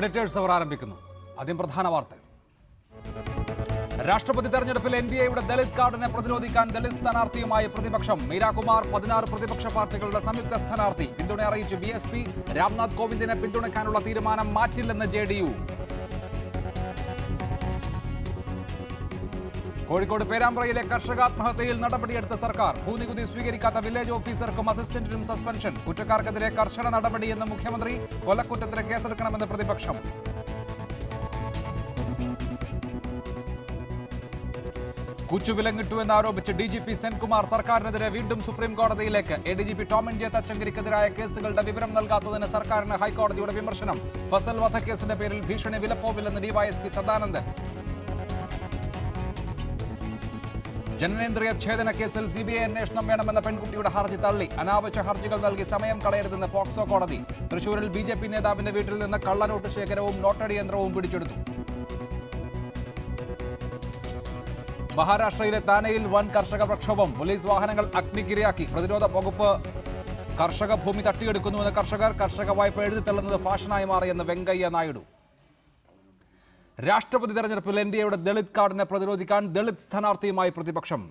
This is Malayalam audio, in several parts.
എഡിറ്റേഴ്സ് അവർ ആരംഭിക്കുന്നു. ആദ്യം പ്രധാന വാർത്തകൾ. രാഷ്ട്രപതി തെരഞ്ഞെടുപ്പിൽ എൻഡിഎയുടെ ദളിത് കാർഡിനെ പ്രതിരോധിക്കാൻ ദളിത് സ്ഥാനാർത്ഥിയുമായി പ്രതിപക്ഷം. മീരാകുമാർ 16 പ്രതിപക്ഷ പാർട്ടികളുടെ സംയുക്ത സ്ഥാനാർത്ഥി. പിന്തുണ അറിയിച്ച് BSP. രാംനാഥ് കോവിന്ദിനെ പിന്തുണയ്ക്കാനുള്ള തീരുമാനം മാറ്റില്ലെന്ന് JDU. കോഴിക്കോട് പേരാമ്പ്രയിലെ കർഷകാത്മഹത്യയിൽ നടപടിയെടുത്ത സർക്കാർ. ഭൂനികുതി സ്വീകരിക്കാത്ത വില്ലേജ് ഓഫീസർക്കും അസിസ്റ്റന്റിനും സസ്പെൻഷൻ. കുറ്റക്കാർക്കെതിരെ കർശന നടപടിയെന്ന് മുഖ്യമന്ത്രി. കൊലക്കുറ്റത്തിന് കേസെടുക്കണമെന്ന് പ്രതിപക്ഷം. കുച്ചുവിലങ്ങിട്ടുവെന്നാരോപിച്ച് DGP സെൻകുമാർ സർക്കാരിനെതിരെ വീണ്ടും സുപ്രീം കോടതിയിലേക്ക്. ADGP ടോമിൻ ജെ തച്ചങ്കരിക്കെതിരായ കേസുകളുടെ വിവരം നൽകാത്തതിന് സർക്കാരിന് ഹൈക്കോടതിയുടെ വിമർശനം. ഫസൽ വധക്കേസിന്റെ പേരിൽ ഭീഷണി വിലപ്പോവില്ലെന്ന് DYSP സദാനന്ദൻ. ജനനേന്ദ്രിയ ഛേദന കേസിൽ CBI അന്വേഷണം വേണമെന്ന പെൺകുട്ടിയുടെ ഹർജി തള്ളി. അനാവശ്യ ഹർജികൾ നൽകി സമയം കളയരുതെന്ന് പോക്സോ കോടതി. തൃശൂരിൽ BJP നേതാവിന്റെ വീട്ടിൽ നിന്ന് കള്ളനോട്ട് ശേഖരവും നോട്ടടി യന്ത്രവും പിടിച്ചെടുത്തു. മഹാരാഷ്ട്രയിലെ താനെയിൽ വൻ കർഷക പ്രക്ഷോഭം. പോലീസ് വാഹനങ്ങൾ അഗ്നിക്കിരയാക്കി. പ്രതിരോധ വകുപ്പ് കർഷക ഭൂമി തട്ടിയെടുക്കുന്നുവെന്ന് കർഷക വായ്പ എഴുതിത്തള്ളുന്നത് ഫാഷനായി മാറിയെന്ന് വെങ്കയ്യ നായിഡു. രാഷ്ട്രപതി തെരഞ്ഞെടുപ്പിൽ എൻഡിഎയുടെ ദളിത് കാർഡിനെ പ്രതിരോധിക്കാൻ ദളിത് സ്ഥാനാർത്ഥിയുമായി പ്രതിപക്ഷം.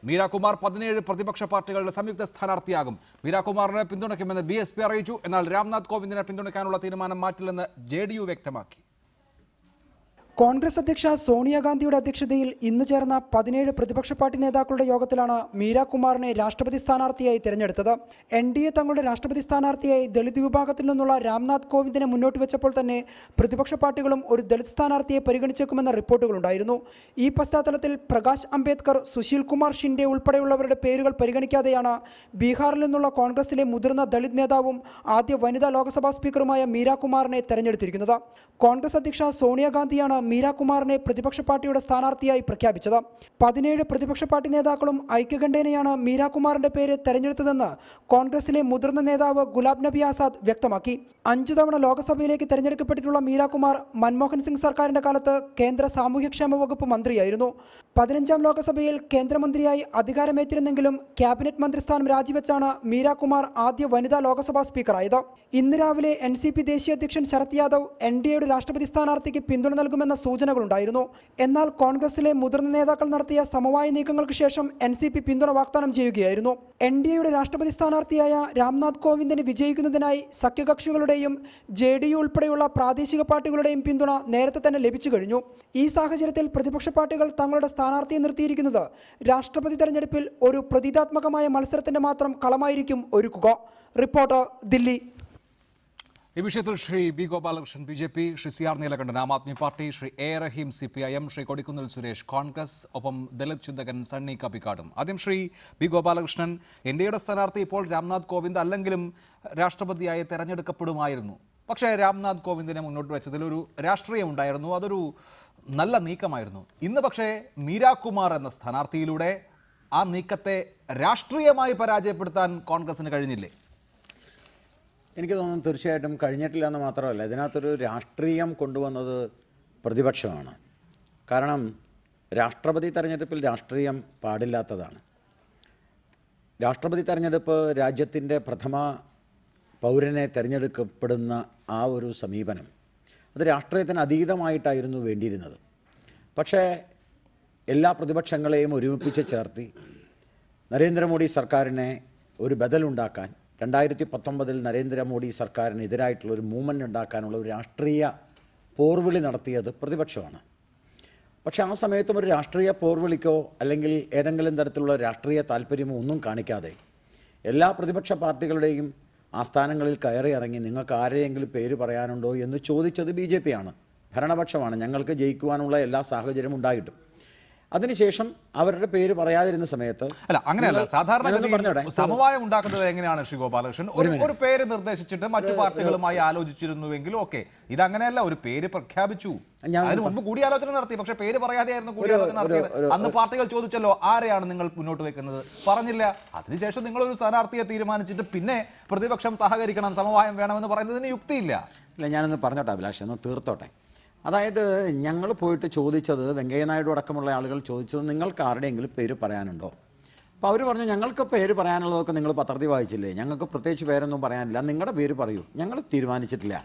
മീരാകുമാർ 17 പ്രതിപക്ഷ പാർട്ടികളുടെ സംയുക്ത സ്ഥാനാർത്ഥിയാകും. മീരാകുമാറിനെ പിന്തുണയ്ക്കുമെന്ന് BSP അറിയിച്ചു. എന്നാൽ രാംനാഥ് കോവിന്ദിനെ പിന്തുണയ്ക്കാനുള്ള തീരുമാനം മാറ്റില്ലെന്ന് JDU വ്യക്തമാക്കി. കോൺഗ്രസ് അധ്യക്ഷ സോണിയാഗാന്ധിയുടെ അധ്യക്ഷതയിൽ ഇന്ന് ചേർന്ന 17 പ്രതിപക്ഷ പാർട്ടി നേതാക്കളുടെ യോഗത്തിലാണ് മീരാകുമാറിനെ രാഷ്ട്രപതി സ്ഥാനാർത്ഥിയായി തിരഞ്ഞെടുത്തത്. NDA തങ്ങളുടെ രാഷ്ട്രപതി സ്ഥാനാർത്ഥിയായി ദളിത് വിഭാഗത്തിൽ നിന്നുള്ള രാംനാഥ് കോവിന്ദിനെ മുന്നോട്ട് വെച്ചപ്പോൾ തന്നെ പ്രതിപക്ഷ പാർട്ടികളും ഒരു ദളിത് സ്ഥാനാർത്ഥിയെ പരിഗണിച്ചേക്കുമെന്ന റിപ്പോർട്ടുകളുണ്ടായിരുന്നു. ഈ പശ്ചാത്തലത്തിൽ പ്രകാശ് അംബേദ്കർ, സുശീൽ കുമാർ ഷിൻഡെ ഉൾപ്പെടെയുള്ളവരുടെ പേരുകൾ പരിഗണിക്കാതെയാണ് ബീഹാറിൽ നിന്നുള്ള കോൺഗ്രസിലെ മുതിർന്ന ദളിത് നേതാവും ആദ്യ വനിതാ ലോക്സഭാ സ്പീക്കറുമായ മീരാകുമാറിനെ തെരഞ്ഞെടുത്തിരിക്കുന്നത്. കോൺഗ്രസ് അധ്യക്ഷ സോണിയാഗാന്ധിയാണ് മീരാകുമാറിനെ പ്രതിപക്ഷ പാർട്ടിയുടെ സ്ഥാനാർത്ഥിയായി പ്രഖ്യാപിച്ചത്. 17 പ്രതിപക്ഷ പാർട്ടി നേതാക്കളും ഐക്യകണ്ഠേനയാണ് മീരാകുമാറിന്റെ പേര് തെരഞ്ഞെടുത്തതെന്ന് കോൺഗ്രസിലെ മുതിർന്ന നേതാവ് ഗുലാം നബി ആസാദ് വ്യക്തമാക്കി. 5 തവണ ലോക്സഭയിലേക്ക് തെരഞ്ഞെടുക്കപ്പെട്ടിട്ടുള്ള മീരാകുമാർ മൻമോഹൻ സിംഗ് സർക്കാരിന്റെ കാലത്ത് കേന്ദ്ര സാമൂഹ്യക്ഷേമ വകുപ്പ് മന്ത്രിയായിരുന്നു. 15ാം ലോക്സഭയിൽ കേന്ദ്രമന്ത്രിയായി അധികാരമേറ്റിരുന്നെങ്കിലും ക്യാബിനറ്റ് മന്ത്രിസ്ഥാനം രാജിവെച്ചാണ് മീരാകുമാർ ആദ്യ വനിതാ ലോക്സഭാ സ്പീക്കറായത്. ഇന്ന് രാവിലെ NCP ദേശീയ അധ്യക്ഷൻ ശരത് യാദവ് NDAയുടെ രാഷ്ട്രപതി സ്ഥാനാർത്ഥിക്ക് പിന്തുണ നൽകുമെന്ന സൂചനകളുണ്ടായിരുന്നു. എന്നാൽ കോൺഗ്രസിലെ മുതിർന്ന നേതാക്കൾ നടത്തിയ സമവായ നീക്കങ്ങൾക്ക് ശേഷം NCP പിന്തുണ വാഗ്ദാനം ചെയ്യുകയായിരുന്നു. NDAയുടെ രാഷ്ട്രപതി സ്ഥാനാർത്ഥിയായ രാംനാഥ് കോവിന്ദിന് വിജയിക്കുന്നതിനായി സഖ്യകക്ഷികളുടെയും JDU ഉൾപ്പെടെയുള്ള പ്രാദേശിക പാർട്ടികളുടെയും പിന്തുണ നേരത്തെ തന്നെ ലഭിച്ചു കഴിഞ്ഞു. ഈ സാഹചര്യത്തിൽ പ്രതിപക്ഷ പാർട്ടികൾ തങ്ങളുടെ സ്ഥാനാർത്ഥിയെ നിർത്തിയിരിക്കുന്നത് രാഷ്ട്രപതി തെരഞ്ഞെടുപ്പിൽ ഒരു പ്രതീകാത്മകമായ മത്സരത്തിന്റെ മാത്രം കളമായിരിക്കും ഒരുക്കുക. റിപ്പോർട്ടർ, ദില്ലി. ഈ വിഷയത്തിൽ Shri B. Gopalakrishnan BJP, Shri CR Neelakantan Aam Aadmi Party, Shri A. Rahim CPIM, Shri Kodikunnil Suresh Congress, ഒപ്പം ദളിത് ചിന്തകൻ സണ്ണി കപ്പിക്കാടും. ആദ്യം ശ്രീ B. ഗോപാലകൃഷ്ണൻ, NDAയുടെ സ്ഥാനാർത്ഥി ഇപ്പോൾ രാംനാഥ് കോവിന്ദ് അല്ലെങ്കിലും രാഷ്ട്രപതിയായി തെരഞ്ഞെടുക്കപ്പെടുമായിരുന്നു. പക്ഷേ രാംനാഥ് കോവിന്ദിനെ മുന്നോട്ട് വെച്ചതിലൊരു രാഷ്ട്രീയം ഉണ്ടായിരുന്നു. അതൊരു നല്ല നീക്കമായിരുന്നു. ഇന്ന് പക്ഷേ മീരാകുമാർ എന്ന സ്ഥാനാർത്ഥിയിലൂടെ ആ നീക്കത്തെ രാഷ്ട്രീയമായി പരാജയപ്പെടുത്താൻ കോൺഗ്രസിന് കഴിഞ്ഞില്ലേ? എനിക്ക് തോന്നുന്നു തീർച്ചയായിട്ടും കഴിഞ്ഞിട്ടില്ല എന്ന് മാത്രമല്ല, ഇതിനകത്തൊരു രാഷ്ട്രീയം കൊണ്ടുവന്നത് പ്രതിപക്ഷമാണ്. കാരണം രാഷ്ട്രപതി തെരഞ്ഞെടുപ്പിൽ രാഷ്ട്രീയം പാടില്ലാത്തതാണ്. രാഷ്ട്രപതി തെരഞ്ഞെടുപ്പ് രാജ്യത്തിൻ്റെ പ്രഥമ പൗരനെ തിരഞ്ഞെടുക്കപ്പെടുന്ന ആ ഒരു സമീപനം അത് രാഷ്ട്രീയത്തിന് അതീതമായിട്ടായിരുന്നു വേണ്ടിയിരുന്നത്. പക്ഷേ എല്ലാ പ്രതിപക്ഷങ്ങളെയും ഒരുമിപ്പിച്ച് ചേർത്തി നരേന്ദ്രമോദി സർക്കാരിനെ ഒരു ബദലുണ്ടാക്കാൻ 2019 നരേന്ദ്രമോദി സർക്കാരിനെതിരായിട്ടുള്ളൊരു മൂവ്മെൻറ്റ് ഉണ്ടാക്കാനുള്ള ഒരു രാഷ്ട്രീയ പോർവിളി നടത്തിയത് പ്രതിപക്ഷമാണ്. പക്ഷേ ആ സമയത്തും ഒരു രാഷ്ട്രീയ പോർവിളിക്കോ അല്ലെങ്കിൽ ഏതെങ്കിലും തരത്തിലുള്ള രാഷ്ട്രീയ താല്പര്യമോ ഒന്നും കാണിക്കാതെ എല്ലാ പ്രതിപക്ഷ പാർട്ടികളുടെയും ആസ്ഥാനങ്ങളിൽ കയറി ഇറങ്ങി നിങ്ങൾക്ക് ആരെയെങ്കിലും പേര് പറയാനുണ്ടോ എന്ന് ചോദിച്ചത് BJP ആണ്. ഭരണപക്ഷമാണ്. ഞങ്ങൾക്ക് ജയിക്കുവാനുള്ള എല്ലാ സാഹചര്യവും ഉണ്ടായിട്ടും അതിനുശേഷം അവരുടെ പേര് പറയാതിരുന്ന സമയത്ത് അല്ല, അങ്ങനെയല്ല. സാധാരണ സമവായം ഉണ്ടാക്കുന്നത് എങ്ങനെയാണ് ശ്രീ ഗോപാലകൃഷ്ണൻ? ഒരു പേര് നിർദ്ദേശിച്ചിട്ട് മറ്റു പാർട്ടികളുമായി ആലോചിച്ചിരുന്നുവെങ്കിലും ഓക്കെ, ഇതങ്ങനെയല്ല. ഒരു പേര് പ്രഖ്യാപിച്ചു, അതിന് മുമ്പ് കൂടിയാലോചന നടത്തി, പക്ഷെ പേര് പറയാതെയായിരുന്നു കൂടിയാലോചന നടത്തിയത്. അന്ന് പാർട്ടികൾ ചോദിച്ചല്ലോ ആരെയാണ് നിങ്ങൾ മുന്നോട്ട് വെക്കുന്നത്, പറഞ്ഞില്ല. അതിനുശേഷം നിങ്ങൾ ഒരു സ്ഥാനാർത്ഥിയെ തീരുമാനിച്ചിട്ട് പിന്നെ പ്രതിപക്ഷം സഹകരിക്കണം, സമവായം വേണമെന്ന് പറയുന്നതിന് യുക്തിയില്ല. ഇല്ല, ഞാനൊന്ന് പറഞ്ഞോട്ടെ അഭിലാഷ്, ഒന്ന് തീർത്തോട്ടെ. അതായത് ഞങ്ങൾ പോയിട്ട് ചോദിച്ചത്, വെങ്കയ്യ നായിഡു അടക്കമുള്ള ആളുകൾ ചോദിച്ചത് നിങ്ങൾക്ക് ആരുടെയെങ്കിലും പേര് പറയാനുണ്ടോ? അപ്പോൾ അവർ പറഞ്ഞു ഞങ്ങൾക്ക് പേര് പറയാനുള്ളതൊക്കെ നിങ്ങൾ പത്രത്തിൽ വായിച്ചില്ലേ, ഞങ്ങൾക്ക് പ്രത്യേകിച്ച് പേരൊന്നും പറയാനില്ല, നിങ്ങളുടെ പേര് പറയൂ, ഞങ്ങൾ തീരുമാനിച്ചിട്ടില്ല.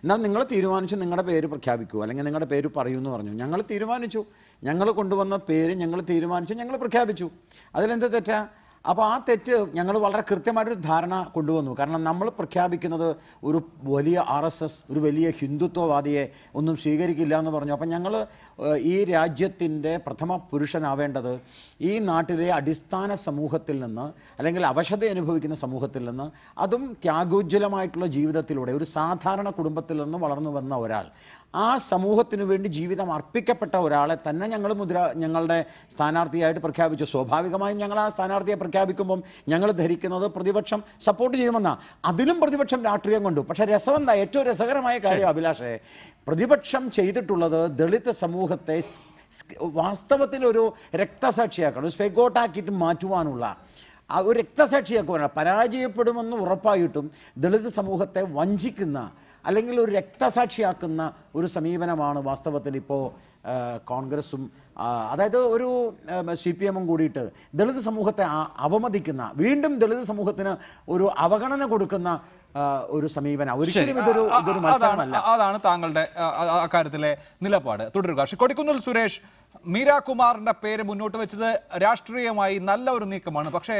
എന്നാൽ നിങ്ങൾ തീരുമാനിച്ചു നിങ്ങളുടെ പേര് പ്രഖ്യാപിക്കൂ, അല്ലെങ്കിൽ നിങ്ങളുടെ പേര് പറയൂ എന്ന് പറഞ്ഞു. ഞങ്ങൾ തീരുമാനിച്ചു, ഞങ്ങൾ കൊണ്ടുവന്ന പേര് ഞങ്ങൾ തീരുമാനിച്ചു, ഞങ്ങൾ പ്രഖ്യാപിച്ചു. അതിലെന്ത് തെറ്റാ? അപ്പോൾ ആ തെറ്റ് ഞങ്ങൾ വളരെ കൃത്യമായിട്ടൊരു ധാരണ കൊണ്ടുവന്നു. കാരണം നമ്മൾ പ്രഖ്യാപിക്കുന്നത് ഒരു വലിയ RSS, ഒരു വലിയ ഹിന്ദുത്വവാദിയെ ഒന്നും സ്വീകരിക്കില്ല എന്ന് പറഞ്ഞു. അപ്പം ഞങ്ങൾ ഈ രാജ്യത്തിൻ്റെ പ്രഥമ പുരുഷനാവേണ്ടത് ഈ നാട്ടിലെ അടിസ്ഥാന സമൂഹത്തിൽ നിന്ന്, അല്ലെങ്കിൽ അവശത അനുഭവിക്കുന്ന സമൂഹത്തിൽ നിന്ന്, അതും ത്യാഗോജ്വലമായിട്ടുള്ള ജീവിതത്തിലൂടെ ഒരു സാധാരണ കുടുംബത്തിൽ നിന്ന് വളർന്നു വന്ന ഒരാൾ, ആ സമൂഹത്തിനു വേണ്ടി ജീവിതം അർപ്പിക്കപ്പെട്ട ഒരാളെ തന്നെ ഞങ്ങളുടെ സ്ഥാനാർത്ഥിയായിട്ട് പ്രഖ്യാപിച്ചു. സ്വാഭാവികമായും ഞങ്ങൾ ആ സ്ഥാനാർത്ഥിയെ പ്രഖ്യാപിക്കുമ്പം ഞങ്ങൾ ധരിക്കുന്നത് പ്രതിപക്ഷം സപ്പോർട്ട് ചെയ്യുമെന്നാണ്. അതിലും പ്രതിപക്ഷം രാഷ്ട്രീയം കൊണ്ടു. പക്ഷേ രസമെന്താ, ഏറ്റവും രസകരമായ കാര്യം അഭിലാഷേ, പ്രതിപക്ഷം ചെയ്തിട്ടുള്ളത് ദളിത് സമൂഹത്തെ വാസ്തവത്തിൽ ഒരു രക്തസാക്ഷിയാക്കണം, ഒരു സ്പെഗോട്ടാക്കിയിട്ട് മാറ്റുവാനുള്ള ഒരു രക്തസാക്ഷിയാക്കുവാനുള്ള, പരാജയപ്പെടുമെന്ന് ഉറപ്പായിട്ടും ദളിത് സമൂഹത്തെ വഞ്ചിക്കുന്ന അല്ലെങ്കിൽ ഒരു രക്തസാക്ഷിയാക്കുന്ന ഒരു സമീപനമാണ് വാസ്തവത്തിൽ ഇപ്പോൾ കോൺഗ്രസും, അതായത് ഒരു CPM-ഉം കൂടിയിട്ട് ദളിത് സമൂഹത്തെ അവമതിക്കുന്ന, വീണ്ടും ദളിത് സമൂഹത്തിന് ഒരു അവഗണന കൊടുക്കുന്ന ഒരു സമീപനം. ഒരിക്കലും ഇതൊരു മത്സരമല്ല. അതാണ് താങ്കളുടെ അക്കാര്യത്തിലെ നിലപാട്. തുടരുക. കൊടിക്കുന്നിൽ സുരേഷ്, മീരാ കുമാറിന്റെ പേര് മുന്നോട്ട് വെച്ചത് രാഷ്ട്രീയമായി നല്ല ഒരു നീക്കമാണ്. പക്ഷേ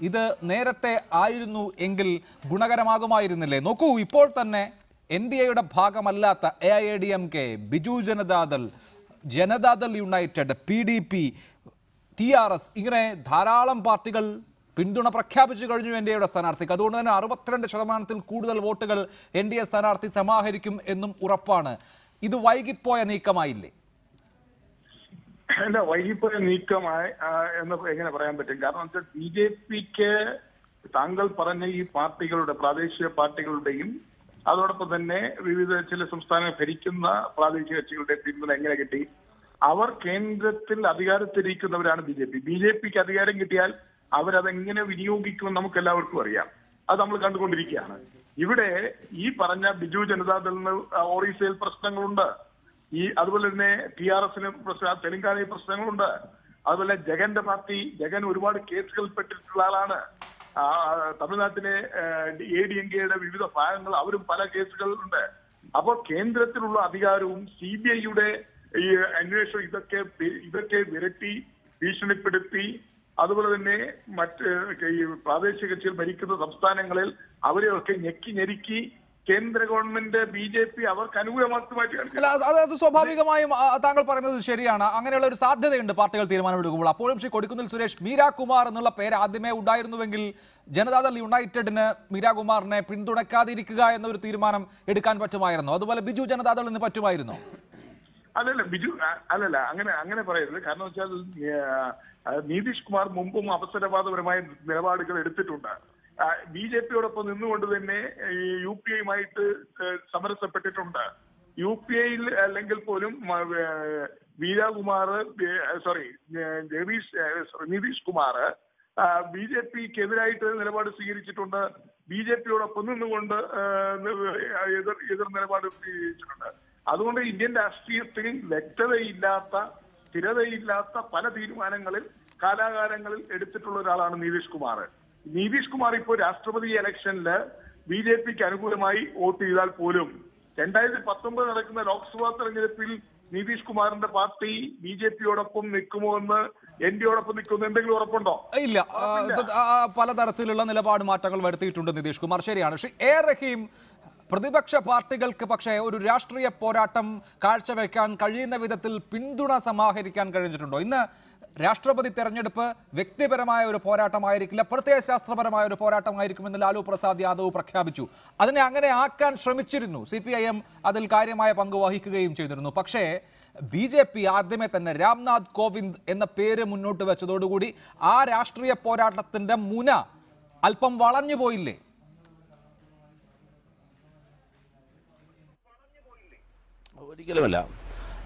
ഇത് നേരത്തെ ആയിരുന്നു എങ്കിൽ ഗുണകരമാകുമായിരുന്നില്ലേ? നോക്കൂ, ഇപ്പോൾ തന്നെ NDAയുടെ ഭാഗമല്ലാത്ത AIADMK, Biju Janata Dal, Janata Dal United, PDP, TRS, ഇങ്ങനെ ധാരാളം പാർട്ടികൾ പിന്തുണ പ്രഖ്യാപിച്ചു കഴിഞ്ഞു NDAയുടെ സ്ഥാനാർത്ഥിക്ക്. അതുകൊണ്ട് തന്നെ 62% കൂടുതൽ വോട്ടുകൾ NDA സ്ഥാനാർത്ഥി സമാഹരിക്കും എന്നും ഉറപ്പാണ്. ഇത് വൈകിപ്പോയ നീക്കമായില്ലേ? അല്ല, വൈകിപ്പോയ നീക്കമായി എന്ന് എങ്ങനെ പറയാൻ പറ്റും? കാരണം വെച്ചാൽ BJPക്ക് താങ്കൾ പറഞ്ഞ ഈ പാർട്ടികളുടെ, പ്രാദേശിക പാർട്ടികളുടെയും അതോടൊപ്പം തന്നെ വിവിധ ചില സംസ്ഥാനങ്ങൾ ഭരിക്കുന്ന പ്രാദേശിക കക്ഷികളുടെ പിന്തുണ എങ്ങനെ കിട്ടി? അവർ കേന്ദ്രത്തിൽ അധികാരത്തിലിരിക്കുന്നവരാണ് BJPക്ക് അധികാരം കിട്ടിയാൽ അവരതെങ്ങനെ വിനിയോഗിക്കുമെന്ന് നമുക്ക് എല്ലാവർക്കും അറിയാം. അത് നമ്മൾ കണ്ടുകൊണ്ടിരിക്കുകയാണ്. ഇവിടെ ഈ പറഞ്ഞ ബിജു ജനതാദളിന് ഒറീസയിൽ പ്രശ്നങ്ങളുണ്ട്, അതുപോലെ തന്നെ TRS-ന് തെലങ്കാനയിൽ പ്രശ്നങ്ങളുണ്ട്, അതുപോലെ ജഗന്റെ പാർട്ടി, ജഗൻ ഒരുപാട് കേസുകൾ പെട്ടിട്ടുള്ള ആളാണ്. തമിഴ്നാട്ടിലെ ADMK-യുടെ വിവിധ ഭാഗങ്ങൾ, അവരും പല കേസുകളുണ്ട്. അപ്പോൾ കേന്ദ്രത്തിലുള്ള അധികാരവും CBI-യുടെ ഈ അന്വേഷണം ഇതൊക്കെ വിരട്ടി ഭീഷണിപ്പെടുത്തി, അതുപോലെ തന്നെ മറ്റ് ഈ പ്രാദേശിക കക്ഷികൾ ഭരിക്കുന്ന സംസ്ഥാനങ്ങളിൽ അവരെയൊക്കെ ഞെരുക്കി കേന്ദ്ര ഗവൺമെന്റ് BJP അവർക്ക് അനുകൂലമാക്കി മാറ്റുകയാണ്. അത് സ്വാഭാവികമായും താങ്കൾ പറയുന്നത് ശരിയാണ്. അങ്ങനെയുള്ള ഒരു സാധ്യതയുണ്ട് പാർട്ടികൾ തീരുമാനമെടുക്കുമ്പോൾ. അപ്പോഴും ശ്രീ കൊടിക്കുന്നിൽ സുരേഷ്, മീരാ കുമാർ എന്നുള്ള പേര് ആദ്യമേ ഉണ്ടായിരുന്നുവെങ്കിൽ ജനതാദൾ യുണൈറ്റഡിന് മീരാ കുമാറിനെ പിന്തുണയ്ക്കാതിരിക്കുക എന്നൊരു തീരുമാനം എടുക്കാൻ പറ്റുമായിരുന്നു. അതുപോലെ ബിജു ജനതാദളിന് പറ്റുമായിരുന്നു. അല്ലല്ല, അങ്ങനെ പറയരുത്. കാരണം വെച്ചാൽ നിതീഷ് കുമാർ മുമ്പും അവസരവാദപരമായ നിലപാടുകൾ എടുത്തിട്ടുണ്ട്. BJPയോടൊപ്പം നിന്നുകൊണ്ട് തന്നെ UPA-യുമായിട്ട് സമരസപ്പെട്ടിട്ടുണ്ട്. UPA-യിൽ അല്ലെങ്കിൽ പോലും നിതീഷ് കുമാർ BJPക്കെതിരായിട്ട് നിലപാട് സ്വീകരിച്ചിട്ടുണ്ട്. BJPയോടൊപ്പം നിന്നുകൊണ്ട് എതിർ നിലപാട് സ്വീകരിച്ചിട്ടുണ്ട്. അതുകൊണ്ട് ഇന്ത്യൻ രാഷ്ട്രീയത്തിൽ വ്യക്തതയില്ലാത്ത, സ്ഥിരതയില്ലാത്ത പല തീരുമാനങ്ങളിൽ കാലാകാലങ്ങളിൽ എടുത്തിട്ടുള്ള ഒരാളാണ് നിതീഷ് കുമാർ. നിതീഷ് കുമാർ ഇപ്പോൾ രാഷ്ട്രപതി ഇലക്ഷനില് BJPക്ക് അനുകൂലമായി വോട്ട് ചെയ്താൽ പോലും 2019 നടക്കുന്ന ലോക്സഭാ തെരഞ്ഞെടുപ്പിൽ നിതീഷ് കുമാറിന്റെ പാർട്ടി BJPയോടൊപ്പം നിൽക്കുമോ എന്ന്, NDAയോടൊപ്പം നിൽക്കുമെന്ന് എന്തെങ്കിലും ഉറപ്പുണ്ടോ? ഇല്ല. പലതരത്തിലുള്ള നിലപാട് മാറ്റങ്ങൾ വരുത്തിയിട്ടുണ്ട് നിതീഷ് കുമാർ. ശരിയാണ്. ശ്രീ A. റഹീം, പ്രതിപക്ഷ പാർട്ടികൾക്ക് പക്ഷേ ഒരു രാഷ്ട്രീയ പോരാട്ടം കാഴ്ചവെക്കാൻ കഴിയുന്ന വിധത്തിൽ പിന്തുണ സമാഹരിക്കാൻ കഴിഞ്ഞിട്ടുണ്ടോ? ഇന്ന് രാഷ്ട്രപതി തെരഞ്ഞെടുപ്പ് വ്യക്തിപരമായ ഒരു പോരാട്ടമായിരിക്കില്ല, പ്രത്യയശാസ്ത്രപരമായ ഒരു പോരാട്ടമായിരിക്കുമെന്ന് ലാലു പ്രസാദ് യാദവ് പ്രഖ്യാപിച്ചു. അതിനെ അങ്ങനെ ആക്കാൻ ശ്രമിച്ചിരുന്നു. CPIM അതിൽ കാര്യമായ പങ്ക് വഹിക്കുകയും ചെയ്തിരുന്നു. പക്ഷേ BJP ആദ്യമേ തന്നെ രാംനാഥ് കോവിന്ദ് എന്ന പേര് മുന്നോട്ട് വെച്ചതോടുകൂടി ആ രാഷ്ട്രീയ പോരാട്ടത്തിന്റെ മുന അല്പം വളഞ്ഞു പോയില്ലേ? ഒരിക്കലുമല്ല.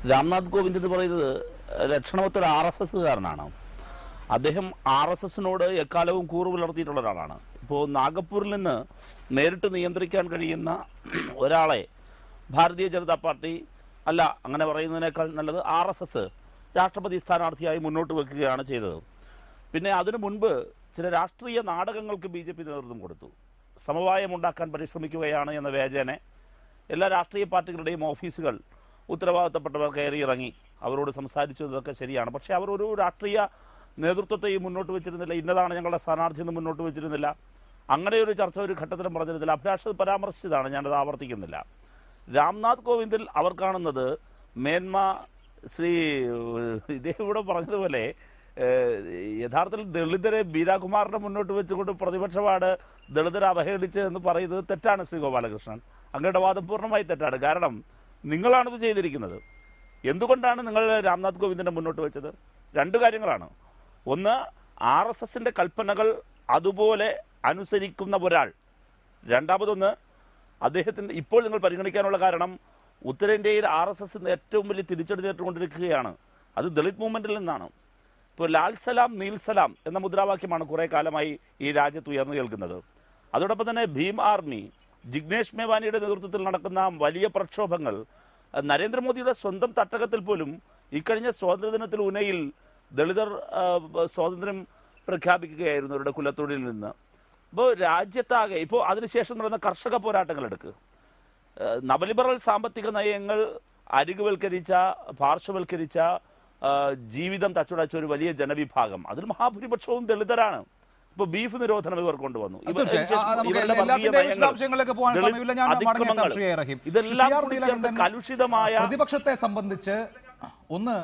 രാംനാഥ് കോവിന്ദ് എന്ന് പറയുന്നത് ലക്ഷണമൊത്തൊരു RSSകാരനാണ്. അദ്ദേഹം RSSനോട് എക്കാലവും കൂറ് പുലർത്തിയിട്ടുള്ള ഒരാളാണ്. ഇപ്പോൾ നാഗപ്പൂരിൽ നിന്ന് നേരിട്ട് നിയന്ത്രിക്കാൻ കഴിയുന്ന ഒരാളെ ഭാരതീയ ജനതാ പാർട്ടി, അല്ല അങ്ങനെ പറയുന്നതിനേക്കാൾ നല്ലത് RSS രാഷ്ട്രപതി സ്ഥാനാർത്ഥിയായി മുന്നോട്ട് വെക്കുകയാണ് ചെയ്തത്. പിന്നെ അതിനു മുൻപ് ചില രാഷ്ട്രീയ നാടകങ്ങൾക്ക് BJP നേതൃത്വം കൊടുത്തു. സമവായം ഉണ്ടാക്കാൻ പരിശ്രമിക്കുകയാണ് എന്ന വ്യാജേന എല്ലാ രാഷ്ട്രീയ പാർട്ടികളുടെയും ഓഫീസുകൾ ഉത്തരവാദിത്തപ്പെട്ടവർ കയറി ഇറങ്ങി അവരോട് സംസാരിച്ചതൊക്കെ ശരിയാണ്. പക്ഷേ അവർ ഒരു രാഷ്ട്രീയ നേതൃത്വത്തെയും മുന്നോട്ട് വെച്ചിരുന്നില്ല. ഇന്നതാണ് ഞങ്ങളുടെ സ്ഥാനാർത്ഥി എന്ന് മുന്നോട്ട് വെച്ചിരുന്നില്ല. അങ്ങനെ ഒരു ചർച്ച ഒരു ഘട്ടത്തിലും പറഞ്ഞിരുന്നില്ല. അഭിലാഷ് പരാമർശിച്ചതാണ്, ഞാനത് ആവർത്തിക്കുന്നില്ല. രാംനാഥ് കോവിന്ദിൽ അവർ കാണുന്നത് മേന്മ. ശ്രീ ഇദ്ദേഹം ഇവിടെ പറഞ്ഞതുപോലെ യഥാർത്ഥത്തിൽ ദളിതരെ ബീരാകുമാറിനെ മുന്നോട്ട് വെച്ചുകൊണ്ട് പ്രതിപക്ഷമാണ് ദളിതരെ അവഹേളിച്ച് എന്ന് പറയുന്നത് തെറ്റാണ്. ശ്രീ ഗോപാലകൃഷ്ണൻ, അങ്ങയുടെ വാദം പൂർണ്ണമായി തെറ്റാണ്. കാരണം നിങ്ങളാണിത് ചെയ്തിരിക്കുന്നത്. എന്തുകൊണ്ടാണ് നിങ്ങൾ രാംനാഥ് കോവിന്ദിനെ മുന്നോട്ട് വെച്ചത്? രണ്ട് കാര്യങ്ങളാണ്. ഒന്ന്, RSSന്റെ കൽപ്പനകൾ അതുപോലെ അനുസരിക്കുന്ന ഒരാൾ. രണ്ടാമതൊന്ന്, അദ്ദേഹത്തിൻ്റെ ഇപ്പോൾ നിങ്ങൾ പരിഗണിക്കാനുള്ള കാരണം ഉത്തരേന്ത്യയിൽ RSS ഏറ്റവും വലിയ തിരിച്ചടി നേരിട്ടുകൊണ്ടിരിക്കുകയാണ്. അത് ദളിത് മൂവ്മെൻറ്റിൽ നിന്നാണ്. ഇപ്പോൾ ലാൽ സലാം നീൽ സലാം എന്ന മുദ്രാവാക്യമാണ് കുറേ കാലമായി ഈ രാജ്യത്ത് ഉയർന്നു കേൾക്കുന്നത്. അതോടൊപ്പം തന്നെ ഭീം ആർമി, ജിഗ്നേഷ് മേവാനിയുടെ നേതൃത്വത്തിൽ നടക്കുന്ന വലിയ പ്രക്ഷോഭങ്ങൾ, നരേന്ദ്രമോദിയുടെ സ്വന്തം തട്ടകത്തിൽ പോലും ഇക്കഴിഞ്ഞ സ്വാതന്ത്ര്യദിനത്തിൽ ഉനയിൽ ദളിതർ സ്വാതന്ത്ര്യം പ്രഖ്യാപിക്കുകയായിരുന്നു അവരുടെ കുലത്തൊഴിലിൽ നിന്ന്. ഇപ്പോൾ രാജ്യത്താകെ ഇപ്പോൾ അതിനുശേഷം നടന്ന കർഷക പോരാട്ടങ്ങൾ എടുക്കുക. നവലിബറൽ സാമ്പത്തിക നയങ്ങൾ അരികുവൽക്കരിച്ച, പാർശ്വവൽക്കരിച്ച, ജീവിതം തച്ചുടച്ച ഒരു വലിയ ജനവിഭാഗം, അതിൽ മഹാഭൂരിപക്ഷവും ദളിതരാണ്. ഇപ്പോൾ ബീഫ് നിരോധനം ഇവർ കൊണ്ടുവന്നു. ഇതെല്ലാം കലുഷിതമായ പ്രതിപക്ഷത്തെ സംബന്ധിച്ച് ഒന്ന്